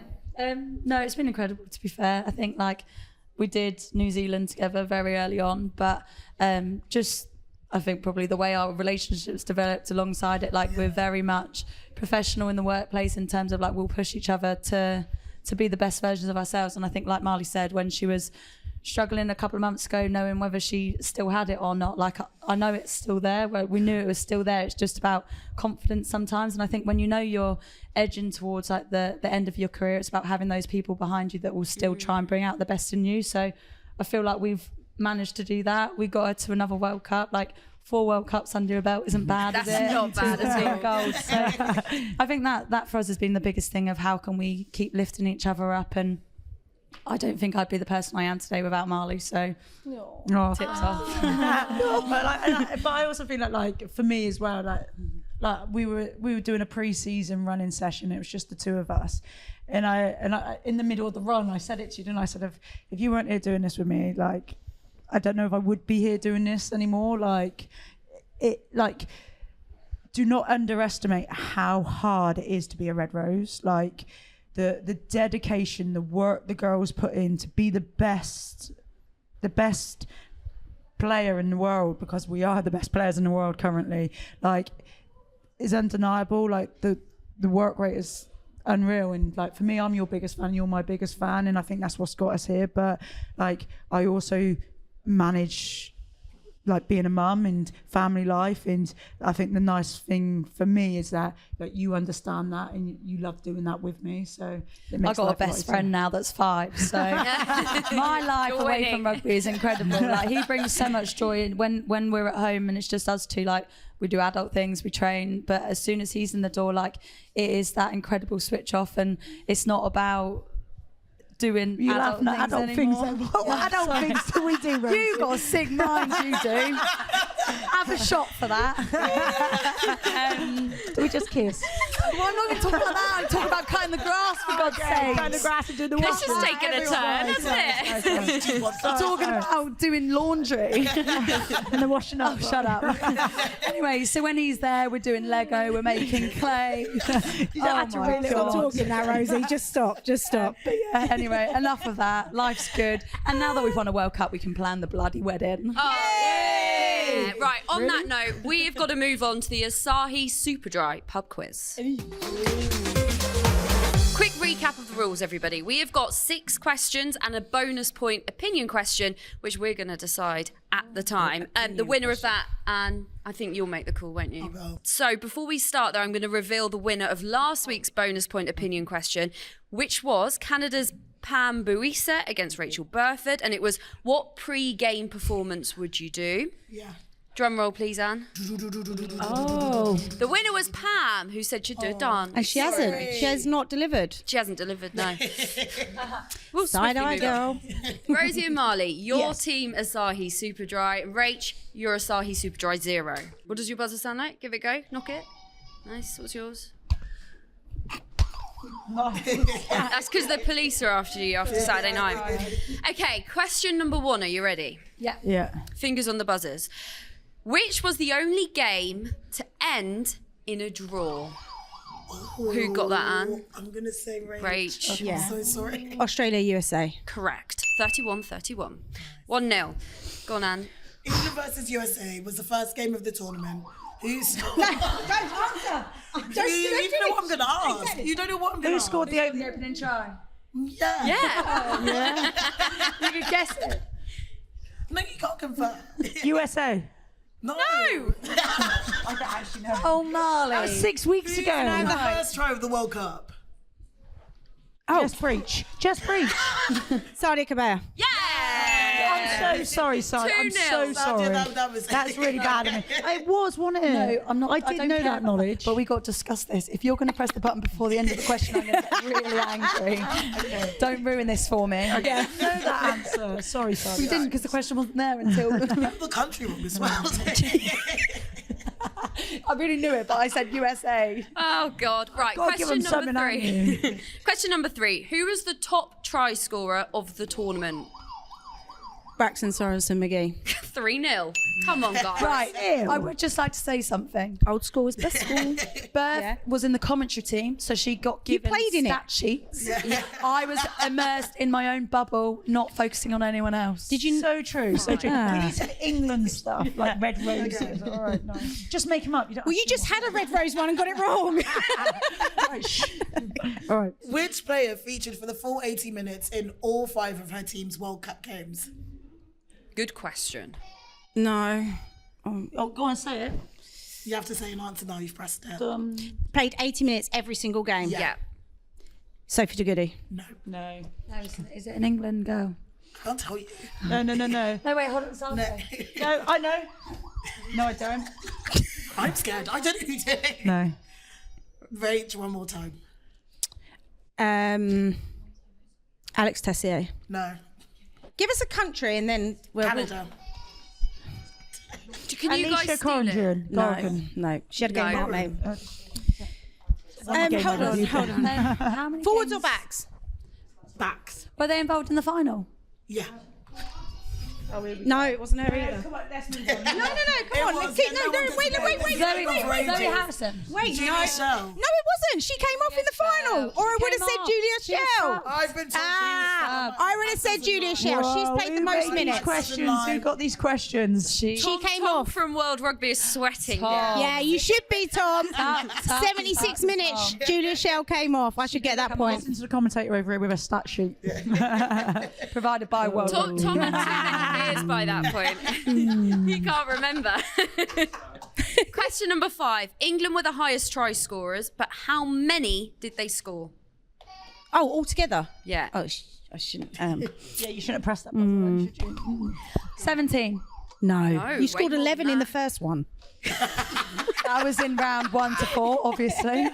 No, it's been incredible, to be fair. I think like we did New Zealand together very early on, but I think probably the way our relationships developed alongside it, like, we're very much professional in the workplace in terms of like, we'll push each other to be the best versions of ourselves. And I think, like Marlie said, when she was struggling a couple of months ago, knowing whether she still had it or not, like, I know it's still there. We knew it was still there. It's just about confidence sometimes. And I think when you know you're edging towards like the end of your career, it's about having those people behind you that will still try and bring out the best in you. So I feel like we've managed to do that. We got her to another World Cup, like 4 World Cups under your belt isn't bad, is it? That's not bad at all. Goals. So I think that for us has been the biggest thing of how can we keep lifting each other up, and I don't think I'd be the person I am today without Marlie. So tips off. But I also feel like for me as well, like we were doing a pre-season running session. It was just the two of us, and I in the middle of the run, I said it to you, and I said, if you weren't here doing this with me, like, I don't know if I would be here doing this anymore. Do not underestimate how hard it is to be a Red Rose. Like, the dedication, the work the girls put in to be the best player in the world, because we are the best players in the world currently, like, is undeniable. Like, the work rate is unreal, and like, for me, I'm your biggest fan, you're my biggest fan, and I think that's what's got us here. But like, I also manage like being a mum and family life, and I think the nice thing for me is that you understand that and you love doing that with me. So it makes I got a life best friend now that's 5, so my life away from rugby is incredible. Like, he brings so much joy in when we're at home and it's just us two. Like, we do adult things, we train, but as soon as he's in the door, like, it is that incredible switch off, and it's not about doing adult things anymore. What adult things do we do, Rosie? You got a sick mind, you do. Have a shot for that. Do we just kiss? Well, I'm not going to talk about that. I'm talking about cutting the grass, for God's sake. Cutting the grass and doing the This washing. is taking a turn, hasn't it? I'm talking about doing laundry. And the washing up. Oh, shut up. Anyway, so when he's there, we're doing Lego, we're making clay. Stop talking now, Rosie. Just stop. Anyway, enough of that. Life's good. And now that we've won a World Cup, we can plan the bloody wedding. Yeah. Right, on that note, we have got to move on to the Asahi Superdry pub quiz. Quick recap of the rules, everybody. We have got 6 questions and a bonus point opinion question, which we're going to decide at the time. The winner of that, and I think you'll make the call, won't you? I will. So before we start, though, I'm going to reveal the winner of last week's bonus point opinion question, which was Canada's Pam Buisa against Rachel Burford, and it was, what pre-game performance would you do? Yeah. Drum roll, please, Anne. Oh. The winner was Pam, who said she'd do a dance. And she hasn't. She has not delivered. She hasn't delivered, no. We'll Side-eye swiftly move girl. on. Rosie and Marlie, your team Asahi Superdry. Rach, your Asahi Superdry 0. What does your buzzer sound like? Give it a go. Knock it. Nice. What's yours? That's because the police are after you after Saturday night. Okay, question number 1. Are you ready? Yeah. Fingers on the buzzers. Which was the only game to end in a draw? Who got that, Anne? I'm going to say Rach. Rach. Yeah. I'm so sorry. Australia, USA. Correct. 31-31. 1-0. Go on, Anne. England versus USA was the first game of the tournament. Who scored? Don't answer. You don't know what I'm going to ask. Exactly. You don't know what I'm going to ask. Who scored the opening try? Yeah. Yeah. You could guess it. No, you can't confirm. USA. No. I don't actually know. Oh, Marlie. That was 6 weeks ago. The first try of the World Cup. Oh. Just breach. Saudi Kabaya. Yeah. I'm so sorry, Simon. I'm so 2-0. sorry. That was That's really bad of me. It was, wasn't it? No, I'm not. I don't didn't know care that about knowledge. But we got to discuss this. If you're going to press the button before the end of the question, I'm going to get really angry. Okay. Don't ruin this for me. I didn't know that answer. Sorry, We didn't, because the question wasn't there until. the country wrong as well. I really knew it, but I said USA. Oh, God. Right, Gotta give question them number something, 3. Question number 3. Who was the top try scorer of the tournament? Braxton Sorensen McGee. 3-0. Come on, guys. Right. Ew. I would just like to say something. Old school is best school. Beth was in the commentary team, so she got given played in it? stat sheets. I was immersed in my own bubble, not focusing on anyone else. Did you? So true, so true. Ah. We need some England stuff, like red roses. All right, nice. Just make them up. You don't Well, you just had a red rose one and got it wrong. All right. Which player featured for the full 80 minutes in all 5 of her team's World Cup games? Good question. No. Oh, go on, say it. You have to say an answer now. You've pressed it. Played 80 minutes every single game. Yeah. Sophie de Goody. No. No. Is it an England girl? I can't tell you. No. No, wait, hold on. No. No, I know. No, I don't. I'm scared. I don't know who did it. No. Rach, one more time. Alex Tessier. No. Give us a country and then Canada. Can you guys steal it? No. She had a game No. out, mate. Okay, Hold on. How many Forwards or games backs? Backs. were they involved in the final? Yeah. No, it wasn't her either. Come on, let's move on. No, come It on. was, Keep, yeah, no, no one wait, gets wait. Zoe Harrison. Wait, Julia no. Shell. No, it wasn't. She came off in the final. Or I would have said Julia Shell. I've been told I would have said Julia Shell. She's played the most minutes. Questions. Who got these questions? She came Tom off. from World Rugby is sweating. Yeah, you should be, Tom. 76 minutes. Julia Shell came off. I should get that point. Listen to the commentator over here with a stat sheet. Provided by World Tom Rugby. had too many beers by that point. He can't remember. Question number 5. England were the highest try scorers, but how many did they score? Oh, all together? Yeah. Oh, I shouldn't. Yeah, you shouldn't have pressed that button, should you? 17. No. You scored way more 11 than in the that. first one. I was in round 1 to 4, obviously.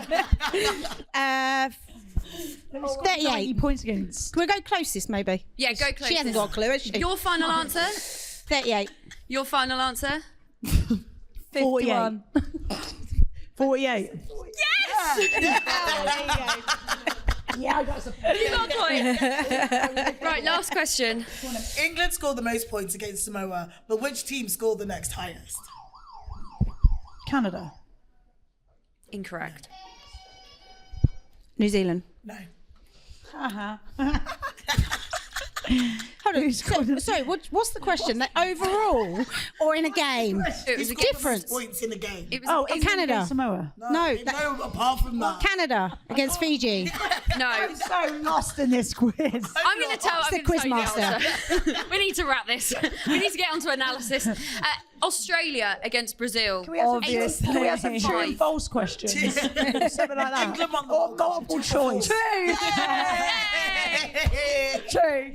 38. 90 points against. Can we go closest, maybe? Yeah, go close. She hasn't got a clue, has she? Your final answer? 38. Your final answer? 51. 48. Yeah, I got some. You got a point. Right, last question. England scored the most points against Samoa, but which team scored the next highest? Canada. Incorrect. New Zealand. No. Hold on. Sorry, what's the question? That overall or in a game? It was Who a scored the difference. most points in the game. It was Oh, it- England Canada. against Samoa. No, No, apart from that. Canada against Fiji. no. I'm so lost in this quiz. I'm going to tell the you the quizmaster. answer. We need to wrap this. We need to get onto analysis. Australia against Brazil. Can we have some true and 85. false questions? Something like that. England won the Or World multiple choice. True.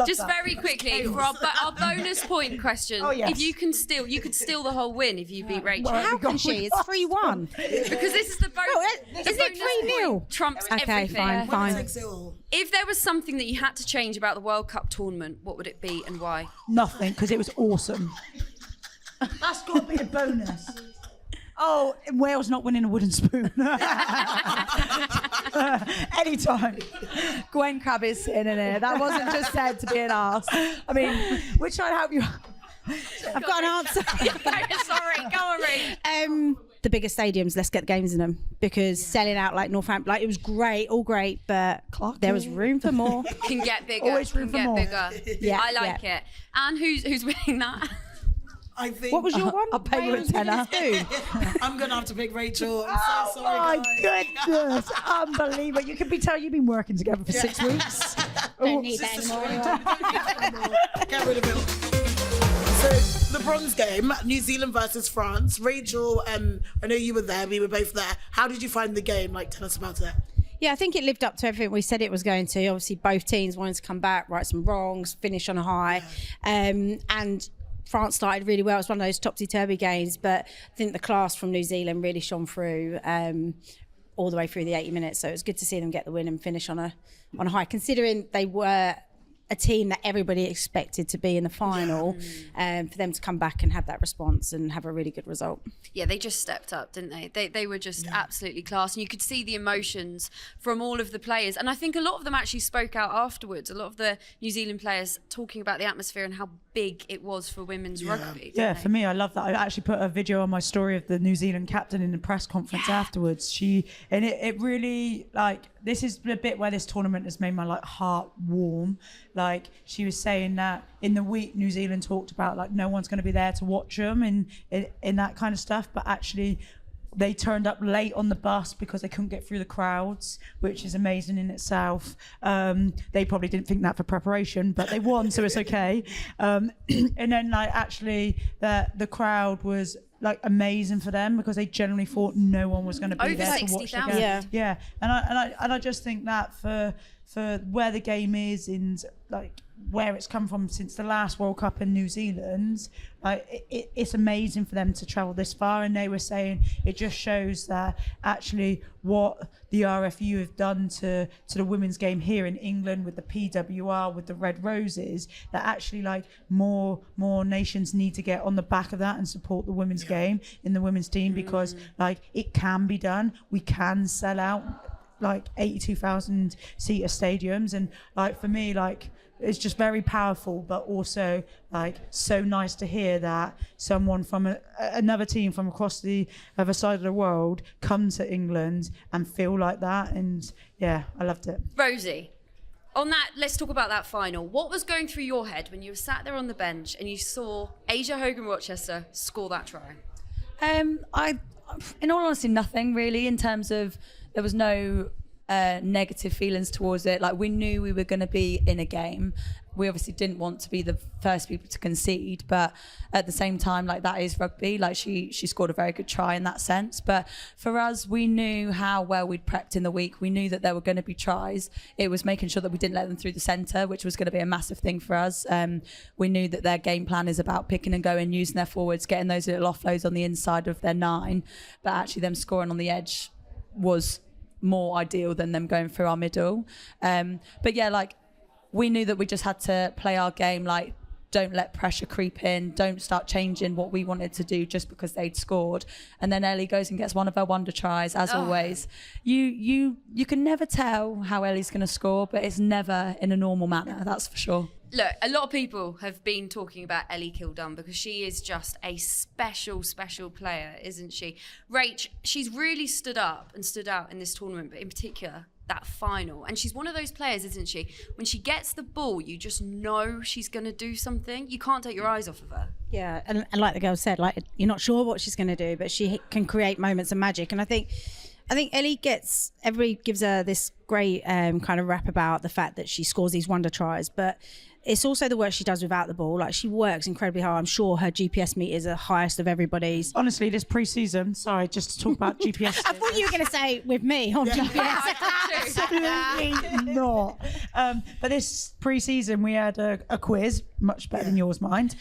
Just very quickly for our bonus point questions. Oh, yes. If you can steal, you could steal the whole win if you beat Rachel. How can she? It's 3-1. Because this is the bonus. Is it 3-0? Trumps Okay, everything. fine. Takes it all. If there was something that you had to change about the World Cup tournament, what would it be and why? Nothing, because it was awesome. That's got to be a bonus. Oh, Wales not winning a wooden spoon. Anytime. Gwen Crabb is sitting in here. That wasn't just said to be an arse. I mean, we're trying to help you. I've got an answer. Sorry, go on, Rach. The bigger stadiums, let's get the games in them, because selling out like Northampton, like it was great, all great, but there was room for more. Can get bigger. Always room can for get more. bigger. Yeah, I like it. And who's winning that? I think What was your one? I'll pay you a tenner. I'm going to have to pick Rachel. I'm so Oh sorry, my guys. goodness. Unbelievable. You can be telling you've been working together for 6 weeks. Don't need that anymore. Get rid of it. So the bronze game, New Zealand versus France. Rachel, I know you were there. We were both there. How did you find the game? Like, tell us about it. Yeah, I think it lived up to everything we said it was going to. Obviously, both teams wanted to come back, right some wrongs, finish on a high. And France started really well. It was one of those topsy-turvy games, but I think the class from New Zealand really shone through all the way through the 80 minutes. So it was good to see them get the win and finish on a high, considering they were a team that everybody expected to be in the final, for them to come back and have that response and have a really good result. Yeah, they just stepped up, didn't they? They were just absolutely class. And you could see the emotions from all of the players. And I think a lot of them actually spoke out afterwards. A lot of the New Zealand players talking about the atmosphere and how big it was for women's rugby. Yeah, didn't for they? me, I love that. I actually put a video on my story of the New Zealand captain in the press conference afterwards. It really, like, this is the bit where this tournament has made my heart warm. Like, she was saying that in the week New Zealand talked about like no one's going to be there to watch them in that kind of stuff, but actually they turned up late on the bus because they couldn't get through the crowds, which is amazing in itself. They probably didn't think that for preparation, but they won, so it's okay. And then like actually the crowd was like amazing for them because they generally thought no one was going to be Over there to watch the 60,000. game. Yeah, and I just think that for for where the game is and like where it's come from since the last World Cup in New Zealand, like it's amazing for them to travel this far. And they were saying it just shows that actually what the RFU have done to the women's game here in England with the PWR, with the Red Roses, that actually like more nations need to get on the back of that and support the women's game in the women's team, because like it can be done. We can sell out like 82,000 seater stadiums, and like for me, like it's just very powerful, but also like so nice to hear that someone from another team from across the other side of the world come to England and feel like that. And yeah, I loved it. Rosie, on that, let's talk about that final. What was going through your head when you were sat there on the bench and you saw Asia Hogan-Rochester score that try? I, in all honesty, nothing really, in terms of there was no negative feelings towards it. Like, we knew we were going to be in a game. We obviously didn't want to be the first people to concede, but at the same time, like, that is rugby. Like, she scored a very good try in that sense. But for us, we knew how well we'd prepped in the week. We knew that there were going to be tries. It was making sure that we didn't let them through the centre, which was going to be a massive thing for us. We knew that their game plan is about picking and going, using their forwards, getting those little offloads on the inside of their 9, but actually them scoring on the edge was more ideal than them going through our middle. But yeah, like, we knew that we just had to play our game. Like, don't let pressure creep in, don't start changing what we wanted to do just because they'd scored. And then Ellie goes and gets one of her wonder tries, as always. You can never tell how Ellie's going to score, but it's never in a normal manner, that's for sure. Look, a lot of people have been talking about Ellie Kildun because she is just a special, special player, isn't she? Rach, she's really stood up and stood out in this tournament, but in particular, that final. And she's one of those players, isn't she? When she gets the ball, you just know she's going to do something. You can't take your eyes off of her. Yeah, and like the girl said, like, you're not sure what she's going to do, but she can create moments of magic. And I think Ellie everybody gives her this great kind of rap about the fact that she scores these wonder tries, but it's also the work she does without the ball. Like, she works incredibly hard. I'm sure her GPS meters are highest of everybody's. Honestly, this pre-season, sorry, just to talk about GPS. I thought you were going to say with me on GPS. Absolutely not. But this pre-season, we had a quiz, much better than yours, mind.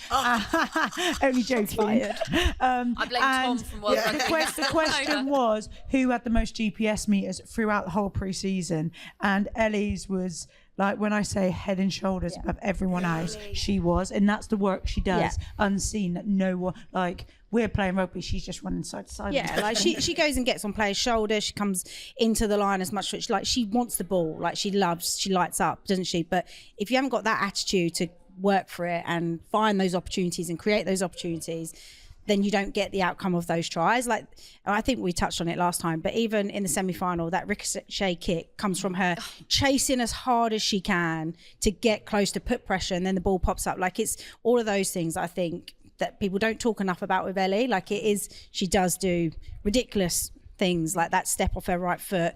Only joking. I blame Tom from World Rugby. The question was, who had the most GPS meters throughout the whole pre-season? And Ellie's was, like, when I say head and shoulders above everyone else, she was. And that's the work she does, unseen, that no one, like, we're playing rugby, she's just running side to side. Yeah, like, she goes and gets on players' shoulders. She comes into the line as much as, like, she wants the ball. Like, she lights up, doesn't she? But if you haven't got that attitude to work for it and find those opportunities and create those opportunities, then you don't get the outcome of those tries. Like, I think we touched on it last time, but even in the semi-final, that ricochet kick comes from her chasing as hard as she can to get close, to put pressure, and then the ball pops up. Like, it's all of those things, I think, that people don't talk enough about with Ellie. Like, she does do ridiculous things, like that step off her right foot.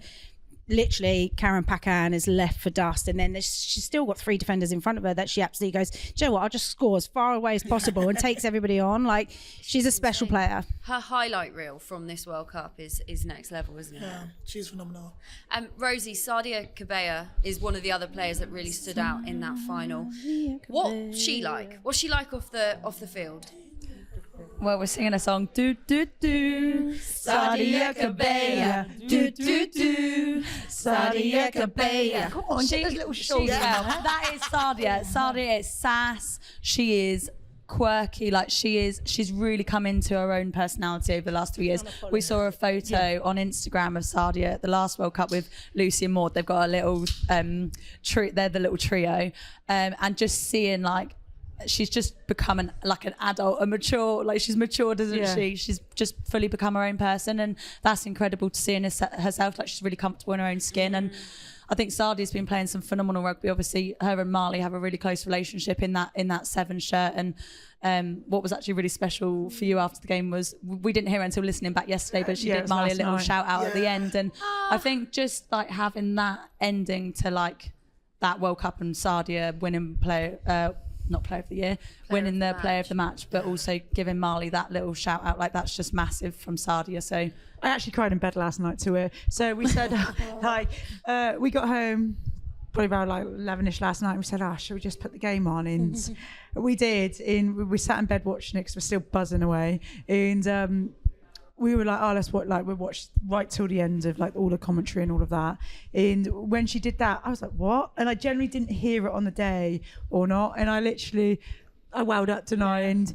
Literally, Karen Pacan is left for dust, and then she's still got 3 defenders in front of her that she absolutely goes, do you know what, I'll just score as far away as possible and takes everybody on. Like, she's a special player. Her highlight reel from this World Cup is next level, isn't it? Yeah, she's phenomenal. Rosie, Sadia Kabeya is one of the other players that really stood out in that final. What's she like? What's she like off the field? Well, we're singing a song, do do do, Sadia Kabeya, do do do, Sadia Kabeya. Come on, get those little shoulders. That is Sadia. Sadia is sass. She is quirky. Like, she's really come into her own personality over the last 3 years. We saw a photo on Instagram of Sadia at the last World Cup with Lucy and Maud. They've got a little they're the little trio, and just seeing, like, she's just become an adult, a mature, like, she's matured, isn't she? She's just fully become her own person, and that's incredible to see in herself. Like, she's really comfortable in her own skin. And I think Sadia's been playing some phenomenal rugby. Obviously, her and Marlie have a really close relationship in that 7 shirt. And what was actually really special for you after the game was, we didn't hear her until listening back yesterday, but she did Marlie a little shout out at the end. And I think just, like, having that ending to, like, that World Cup and Sadia winning not player of the year, winning the player of the match, but also giving Marlie that little shout out, like, that's just massive from Sadia. So I actually cried in bed last night to her. So we said, we got home, probably about like 11ish last night. We said, should we just put the game on? And we did. And we sat in bed watching it because we're still buzzing away. And we were like, let's watch. Like we watched right till the end of like all the commentary and all of that. And when she did that, I was like, what? And I generally didn't hear it on the day or not. And I welled up tonight, and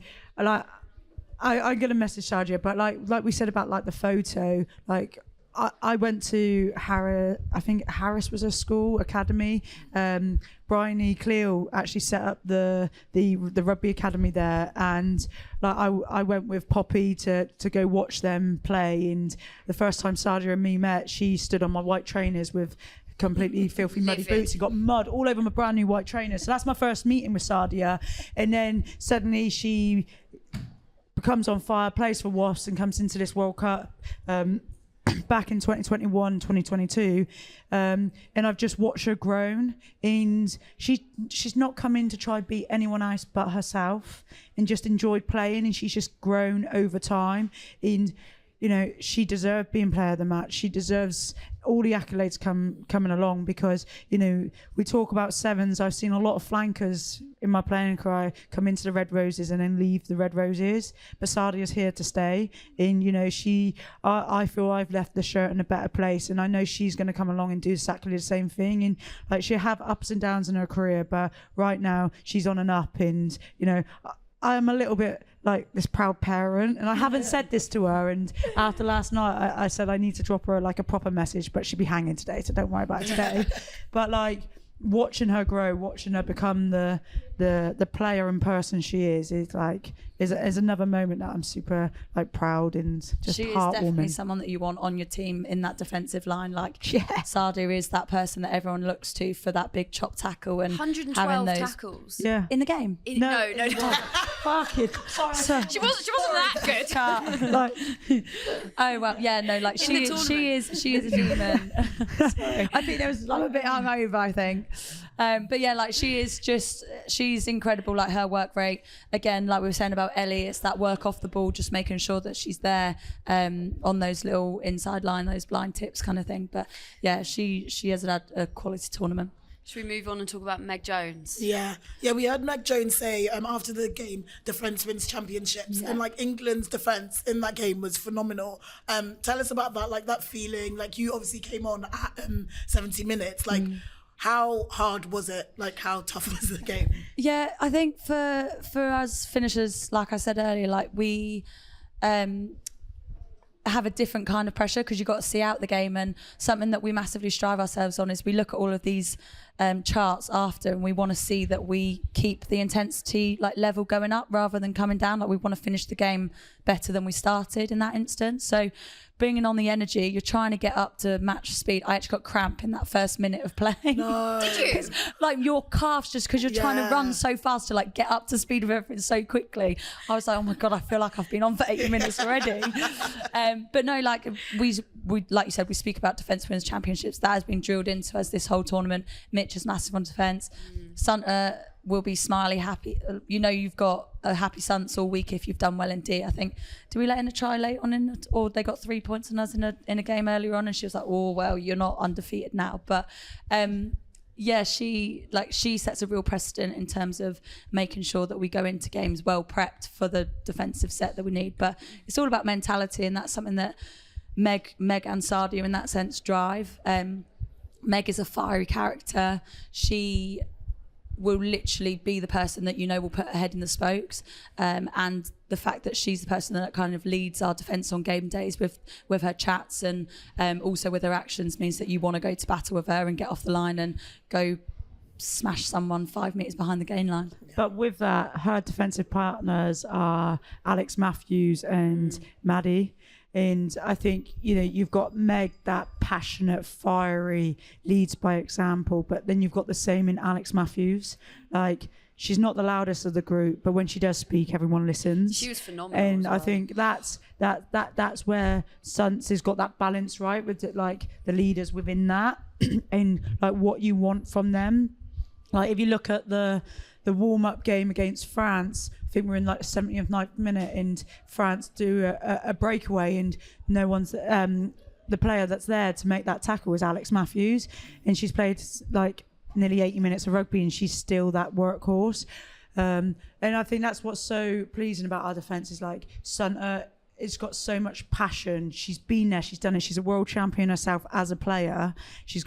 I'm gonna message Sadia, but like we said about like the photo, like I went to Harris, I think Harris was a school academy. Bryony Cleo actually set up the rugby academy there, and like I went with Poppy to go watch them play. And the first time Sadia and me met, she stood on my white trainers with completely filthy muddy boots. He got mud all over my brand new white trainers. So that's my first meeting with Sadia. And then suddenly she becomes on fire, plays for Wasps, and comes into this World Cup back in 2021, 2022. And I've just watched her grown, and she's not come in to try beat anyone else but herself, and just enjoyed playing, and she's just grown over time. And you know, she deserved being player of the match. She deserves all the accolades coming along, because, you know, we talk about sevens. I've seen a lot of flankers in my playing career come into the Red Roses and then leave the Red Roses. But Sadia's here to stay. And, you know, I feel I've left the shirt in a better place, and I know she's going to come along and do exactly the same thing. And like, she'll have ups and downs in her career, but right now she's on and up. And, you know, I'm a little bit like this proud parent, and I haven't said this to her, and after last night I said I need to drop her like a proper message, but she'll be hanging today, so don't worry about it today. But like, watching her grow, watching her become the player and person she is like is another moment that I'm super like proud and just she heartwarming. Is definitely someone that you want on your team in that defensive line. Like, Sadia is that person that everyone looks to for that big chop tackle and 112 having those tackles. Yeah. in the game. No. Fuck it. Sorry. She wasn't that good. Like, Oh well, yeah, no, like she is a demon. Sorry. I think there was like a bit hungover, I think. But yeah, like she's incredible. Like, her work rate, again, like we were saying about Ellie, it's that work off the ball, just making sure that she's there on those little inside line, those blind tips kind of thing. But yeah, she has had a quality tournament. Should we move on and talk about Meg Jones? Yeah, we heard Meg Jones say after the game, defence wins championships, and like England's defence in that game was phenomenal. Tell us about that, like that feeling. Like, you obviously came on at 70 minutes. Like, how hard was it? Like, how tough was the game? Yeah, I think for us finishers, like I said earlier, like we have a different kind of pressure because you've got to see out the game, and something that we massively strive ourselves on is we look at all of these charts after, and we want to see that we keep the intensity like level going up rather than coming down. Like, we want to finish the game better than we started in that instance. So bringing on the energy, you're trying to get up to match speed. I actually got cramp in that first minute of playing. No. Did you? Like, your calves, just because you're trying to run so fast to like get up to speed with everything so quickly. I was like, oh my God, I feel like I've been on for 80 minutes already. But no, like we like you said, we speak about Defence Wins Championships. That has been drilled into us this whole tournament. Mitch is massive on defence. Sunta will be smiley, happy. You know, you've got a happy Sunts all week if you've done well in D. I think, do we let in a try late on or they got 3 points on us in a game earlier on, and she was like, oh well, you're not undefeated now. But yeah, she sets a real precedent in terms of making sure that we go into games well prepped for the defensive set that we need. But it's all about mentality, and that's something that Meg and Sadia in that sense drive. Meg is a fiery character. She will literally be the person that, you know, will put her head in the spokes, and the fact that she's the person that kind of leads our defence on game days with her chats and also with her actions means that you want to go to battle with her and get off the line and go smash someone 5 meters behind the gain line. but with that, her defensive partners are Alex Matthews and Maddie. And I think, you know, you've got Meg, that passionate, fiery, leads by example, but then you've got the same in Alex Matthews. Like, she's not the loudest of the group, but when she does speak, everyone listens. She was phenomenal. And as well. I think that's where Sunts has got that balance right with like the leaders within that and like what you want from them. Like, if you look at the warm-up game against France, I think we're in like the 79th minute, and France do a breakaway, and no one's the player that's there to make that tackle is Alex Matthews, and she's played like nearly 80 minutes of rugby and she's still that workhorse. And I think that's what's so pleasing about our defence is like Sunter. It's got so much passion. She's been there. She's done it. She's a world champion herself as a player. She's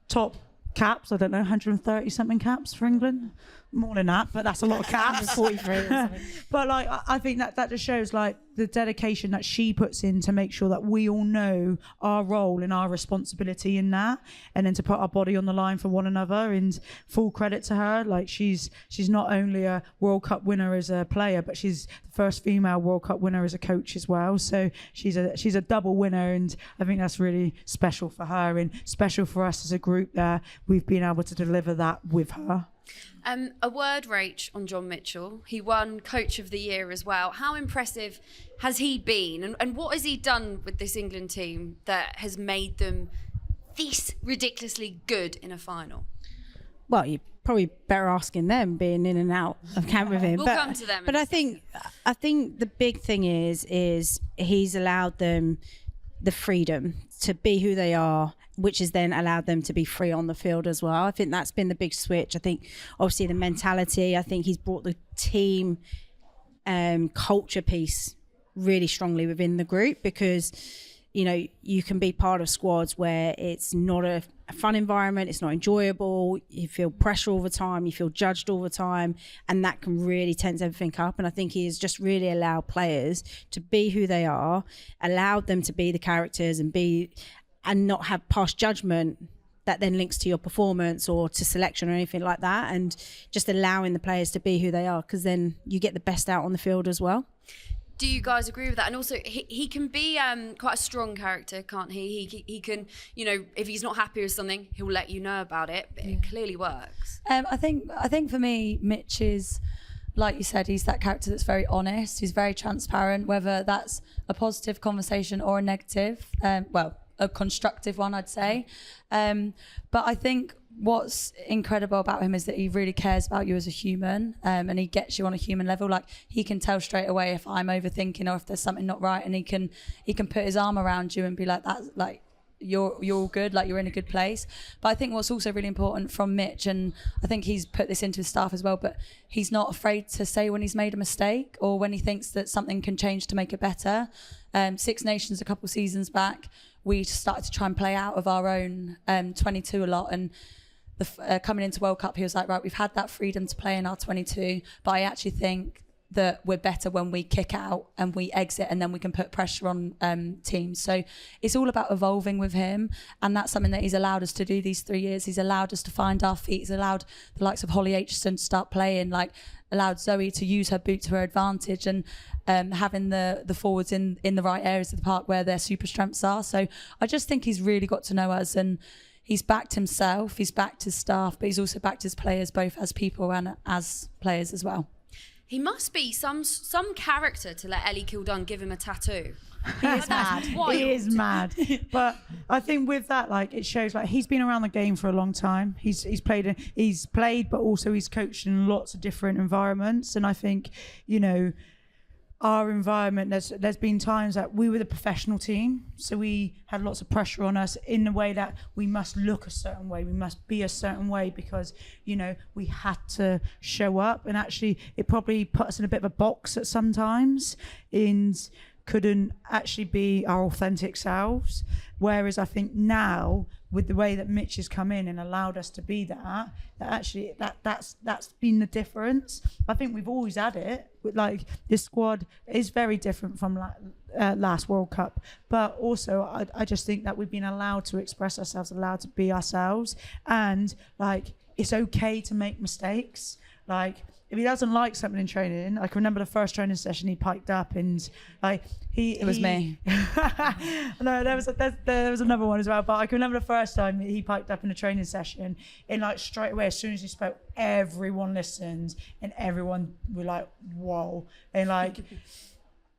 top caps. I don't know, 130 something caps for England. More than that, but that's a lot of caps. 43 or something. But like, I think that just shows like the dedication that she puts in to make sure that we all know our role and our responsibility in that, and then to put our body on the line for one another. And full credit to her. Like she's not only a World Cup winner as a player, but she's the first female World Cup winner as a coach as well. So she's a double winner, and I think that's really special for her and special for us as a group. There, we've been able to deliver that with her. A word, Rach, on John Mitchell. He won Coach of the Year as well. How impressive has he been? And what has he done with this England team that has made them this ridiculously good in a final? Well, you're probably better asking them, being in and out of camp with him. We'll come to them. But I think the big thing is he's allowed them the freedom to be who they are, which has then allowed them to be free on the field as well. I think that's been the big switch. I think obviously the mentality, I think he's brought the team culture piece really strongly within the group, because, you know, you can be part of squads where it's not a fun environment, it's not enjoyable, you feel pressure all the time, you feel judged all the time, and that can really tense everything up. And I think he has just really allowed players to be who they are, allowed them to be the characters and not have past judgment that then links to your performance or to selection or anything like that, and just allowing the players to be who they are, because then you get the best out on the field as well. Do you guys agree with that? And also, he can be quite a strong character, can't he? He can, you know, if he's not happy with something, he'll let you know about it. But it clearly works. I think for me, Mitch is, like you said, he's that character that's very honest. He's very transparent, whether that's a positive conversation or a negative. A constructive one, I'd say. But I think what's incredible about him is that he really cares about you as a human, and he gets you on a human level. Like, he can tell straight away if I'm overthinking or if there's something not right, and he can put his arm around you and be like, that's like, you're all good, like you're in a good place. But I think what's also really important from Mitch, and I think he's put this into his staff as well, but he's not afraid to say when he's made a mistake or when he thinks that something can change to make it better. Six Nations a couple seasons back, we started to try and play out of our own 22 a lot, and coming into World Cup, he was like, right, we've had that freedom to play in our 22, but I actually think that we're better when we kick out and we exit, and then we can put pressure on teams. So it's all about evolving with him, and that's something that he's allowed us to do these 3 years. He's allowed us to find our feet. He's allowed the likes of Holly Aitchison to start playing, like allowed Zoe to use her boot to her advantage, and having the forwards in the right areas of the park where their super strengths are. So I just think he's really got to know us, and he's backed himself, he's backed his staff, but he's also backed his players, both as people and as players as well. He must be some character to let Ellie Kildun give him a tattoo. He is mad. He is mad. But I think with that, like, it shows like he's been around the game for a long time. He's played, but also he's coached in lots of different environments. And I think, you know, our environment, there's been times that we were the professional team, so we had lots of pressure on us in the way that we must look a certain way, we must be a certain way, because, you know, we had to show up. And actually it probably put us in a bit of a box at sometimes and couldn't actually be our authentic selves. Whereas I think now, with the way that Mitch has come in and allowed us to be that's been the difference. I think we've always had it. With, like, this squad is very different from last World Cup, but also I just think that we've been allowed to express ourselves, allowed to be ourselves, and like, it's okay to make mistakes. Like, if he doesn't like something in training, I can remember the first training session he piped up, and like it was me. No, there was another one as well, but I can remember the first time he piped up in a training session, and like straight away, as soon as he spoke, everyone listened and everyone were like, whoa. And like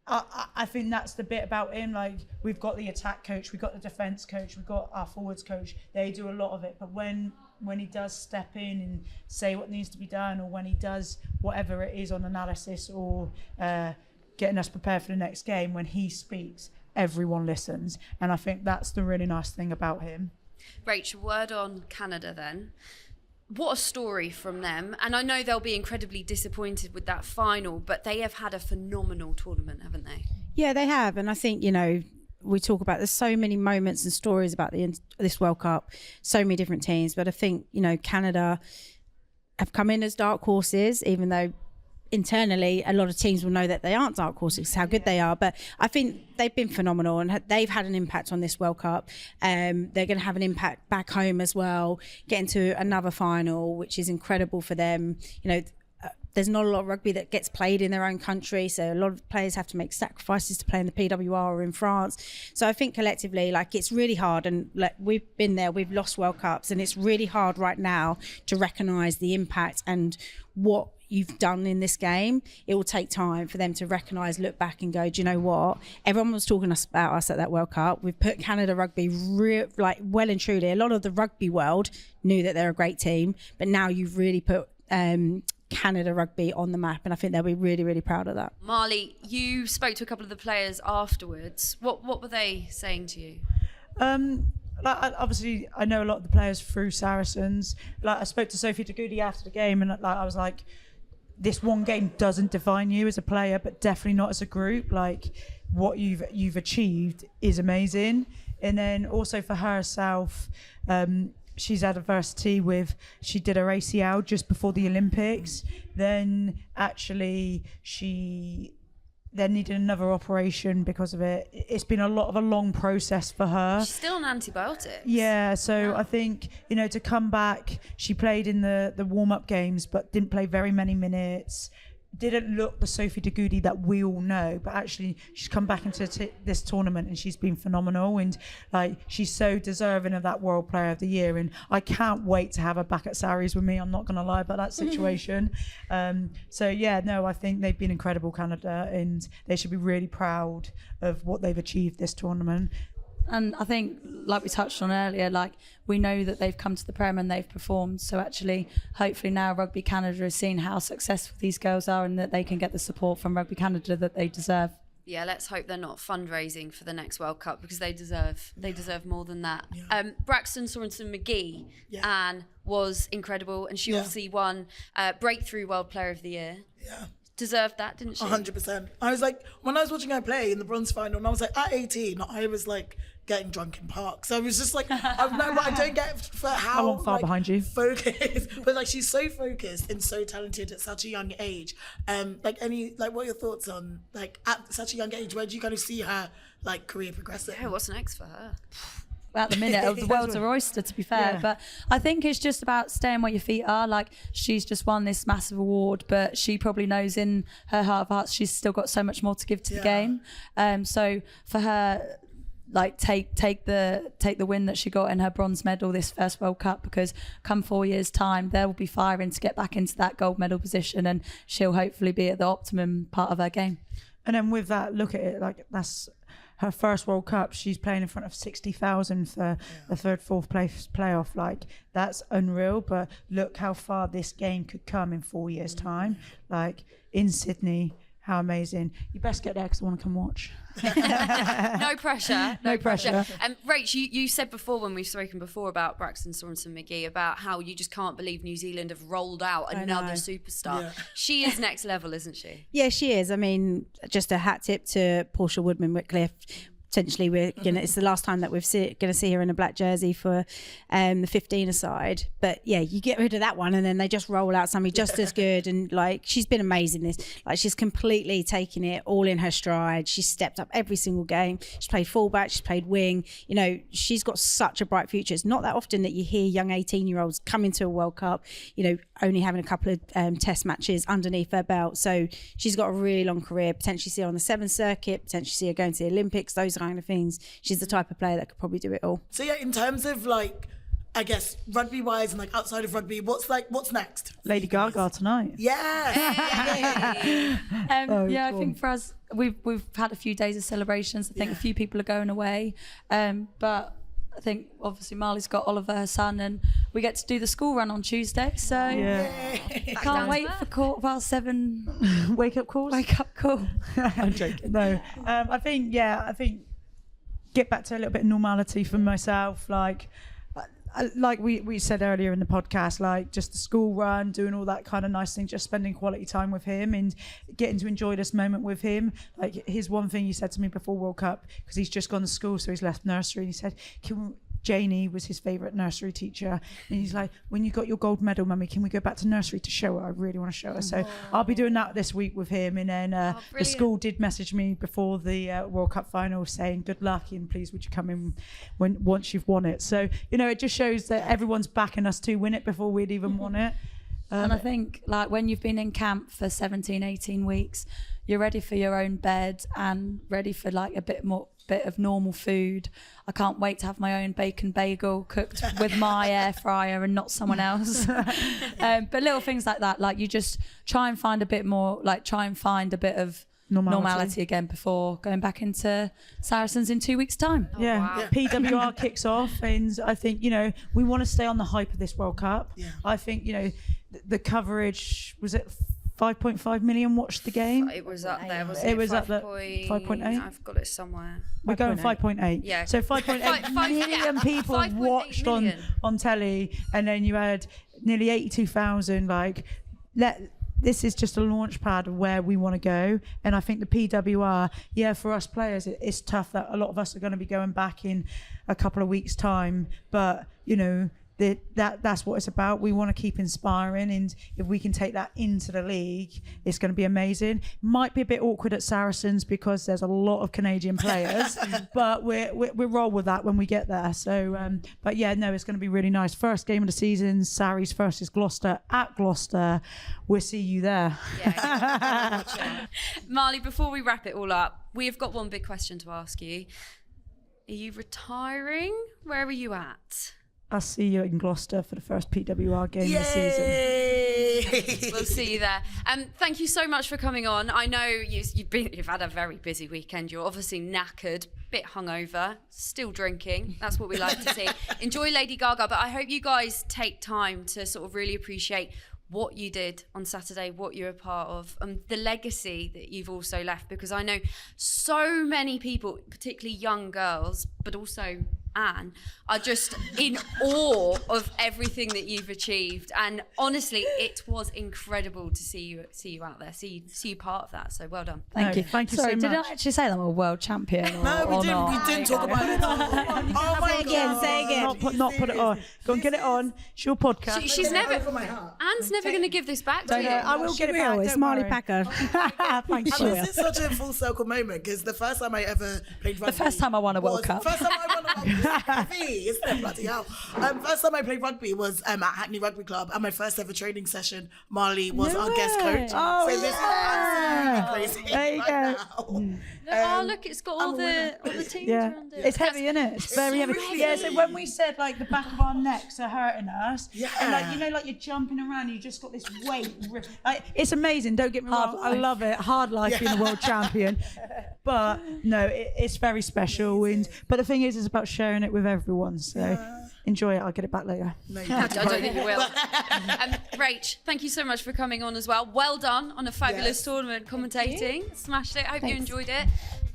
I think that's the bit about him. Like, we've got the attack coach, we've got the defence coach, we've got our forwards coach. They do a lot of it, but when he does step in and say what needs to be done, or when he does whatever it is on analysis or getting us prepared for the next game, when he speaks, everyone listens. And I think that's the really nice thing about him. Rachel, word on Canada then. What a story from them. And I know they'll be incredibly disappointed with that final, but they have had a phenomenal tournament, haven't they? Yeah, they have. And I think, you know, we talk about there's so many moments and stories about this World Cup, so many different teams. But I think, you know, Canada have come in as dark horses, even though internally a lot of teams will know that they aren't dark horses, how good they are. But I think they've been phenomenal and they've had an impact on this World Cup. They're going to have an impact back home as well, getting to another final, which is incredible for them. You know, there's not a lot of rugby that gets played in their own country, so a lot of players have to make sacrifices to play in the PWR or in France. So I think collectively, like, it's really hard, and like, we've been there, we've lost World Cups, and it's really hard right now to recognise the impact and what you've done in this game. It will take time for them to recognise, look back and go, do you know what? Everyone was talking about us at that World Cup. We've put Canada rugby well and truly. A lot of the rugby world knew that they're a great team, but now you've really put Canada rugby on the map, and I think they'll be really, really proud of that. Marlie, you spoke to a couple of the players afterwards. What were they saying to you? Obviously, I know a lot of the players through Saracens. Like, I spoke to Sophie Dagoudi after the game, and I was like, this one game doesn't define you as a player, but definitely not as a group. Like, what you've achieved is amazing. And then also for herself, she's had adversity with, she did her ACL just before the Olympics. Then actually she then needed another operation because of it. It's been a long process for her. She's still on antibiotics. Yeah, so I think, you know, to come back, she played in the warm-up games, but didn't play very many minutes. Didn't look the Sophie Dagoudi that we all know, but actually she's come back into this tournament and she's been phenomenal, and like, she's so deserving of that World Player of the Year, and I can't wait to have her back at Sarries with me. I'm not going to lie about that situation. So yeah, no, I think they've been incredible, Canada, and they should be really proud of what they've achieved this tournament. And I think, like we touched on earlier, like, we know that they've come to the Prem and they've performed. So actually, hopefully now Rugby Canada has seen how successful these girls are and that they can get the support from Rugby Canada that they deserve. Yeah, let's hope they're not fundraising for the next World Cup, because they deserve more than that. Yeah. Braxton Sorensen-McGee, Anne, was incredible, and she obviously won Breakthrough World Player of the Year. Yeah. Deserved that, didn't she? 100%. I was like, when I was watching her play in the bronze final, and I was like, at 18, I was like getting drunk in parks. So I was just like, I don't get for how I'm far behind you. Focused, but like, she's so focused and so talented at such a young age. What are your thoughts on, like, at such a young age, where do you kind of see her like career progressing? Yeah, what's next for her? At the minute, the world's a oyster, to be fair. But I think it's just about staying where your feet are. Like, she's just won this massive award, but she probably knows in her heart of hearts she's still got so much more to give to the game. So for her, like, take the win that she got in her bronze medal this first World Cup, because come 4 years' time they'll be firing to get back into that gold medal position, and she'll hopefully be at the optimum part of her game. And then with that, look at it, like, that's her first World Cup. She's playing in front of 60,000 for the fourth place playoff. Like, that's unreal. But look how far this game could come in 4 years' time. Like, in Sydney, how amazing. You best get there because I want to come watch. No pressure. No pressure. And Rach, you said before, when we've spoken before about Braxton Sorensen-McGee, about how you just can't believe New Zealand have rolled out another superstar. Yeah. She is next level, isn't she? Yeah, she is. I mean, just a hat tip to Portia Woodman-Whitcliffe. Potentially, it's the last time that we're going to see her in a black jersey for the 15-a-side. But yeah, you get rid of that one, and then they just roll out somebody just as good. And like, she's been amazing. She's completely taken it all in her stride. She's stepped up every single game. She's played fullback. She's played wing. You know, she's got such a bright future. It's not that often that you hear young 18-year-olds come into a World Cup, you know, only having a couple of test matches underneath her belt. So she's got a really long career. Potentially see her on the 7th circuit. Potentially see her going to the Olympics. Those kind of things. She's the type of player that could probably do it all. So yeah, in terms of, like, I guess rugby wise and like outside of rugby, what's next? Lady Gaga tonight. Yeah. Cool. I think for us, we've had a few days of celebrations. I think a few people are going away, but I think obviously Marlie's got Oliver, her son, and we get to do the school run on Tuesday. So can't wait for 7:15 wake up call. I'm joking. No, I think get back to a little bit of normality for myself. Like, like we said earlier in the podcast, like just the school run, doing all that kind of nice thing, just spending quality time with him and getting to enjoy this moment with him. Like his one thing he said to me before World Cup, because he's just gone to school, so he's left nursery, and he said, Janie was his favourite nursery teacher, and he's like, when you got your gold medal, mummy, can we go back to nursery to show her? I really want to show her. So I'll be doing that this week with him. And then the school did message me before the World Cup final saying good luck and please would you come in once you've won it. So it just shows that everyone's backing us to win it before we'd even won it. And I think like when you've been in camp for 17, 18 weeks, you're ready for your own bed and ready for like a bit of normal food. I can't wait to have my own bacon bagel cooked with my air fryer and not someone else. But little things like that, like you just try and find a bit of normality again before going back into Saracens in 2 weeks' time. PWR kicks off, and I think we want to stay on the hype of this World Cup. I think the coverage, was it 5.5 million watched the game? It was up there, wasn't it? It It was up there, 5.8. I've got it somewhere. We're going 5.8. Yeah. So 5.8 million people 5.8 watched million. on telly, and then you had nearly 82,000. This is just a launch pad of where we want to go. And I think the PWR, for us players, it's tough that a lot of us are going to be going back in a couple of weeks' time. But, that's what it's about. We want to keep inspiring, and if we can take that into the league, it's going to be amazing. Might be a bit awkward at Saracens because there's a lot of Canadian players, but we'll roll with that when we get there. So, it's going to be really nice. First game of the season, Sarries versus Gloucester at Gloucester. We'll see you there. Marlie, before we wrap it all up, we have got one big question to ask you. Are you retiring? Where are you at? I'll see you in Gloucester for the first PWR game this season. We'll see you there. Thank you so much for coming on. I know you've had a very busy weekend. You're obviously knackered, bit hungover, still drinking. That's what we like to see. Enjoy Lady Gaga, but I hope you guys take time to sort of really appreciate what you did on Saturday, what you're a part of, the legacy that you've also left, because I know so many people, particularly young girls, but also Anne, are just in awe of everything that you've achieved. And honestly, it was incredible to see you out there, see you part of that. So well done. Thank you. Thank you Sorry, so much. did I actually say that I'm a world champion? No, we didn't. We didn't talk about it. Oh my God. Say again. Not put it on. Go and get it on. It's your podcast. She's never. Anne's never going to give this back to you. I will get it back. It's don't Marlie worry. Packer. Thank And you. this is such a full circle moment because the first time I ever played rugby. The first time I won a World Cup. First time I won a World Cup. Isn't it bloody hell? First time I played rugby was at Hackney Rugby Club, and my first ever training session, Marlie was our guest coach. Oh, so this is absolutely crazy. There you right go. now. Look, it's got all the teams Yeah, around it. it's heavy, isn't it? It's very heavy. really Yeah, so when we said like the back of our necks are hurting us, Yeah. and like you're jumping around, you just got this weight. Like, it's amazing. Don't get me wrong, I love it. Hard life being a world champion, but no, it's very special. But the thing is, it's about sharing it with everyone. So enjoy it. I'll get it back later. No, I don't think you will. Rach, thank you so much for coming on as well. Well done on a fabulous tournament commentating. Smashed it. I hope you enjoyed it.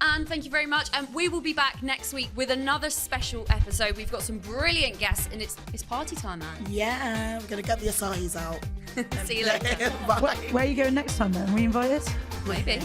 And thank you very much. And we will be back next week with another special episode. We've got some brilliant guests, and it's party time, man. Yeah, we're going to get the Asahis out. See you later. Bye. Where are you going next time then? Are we invited? Maybe.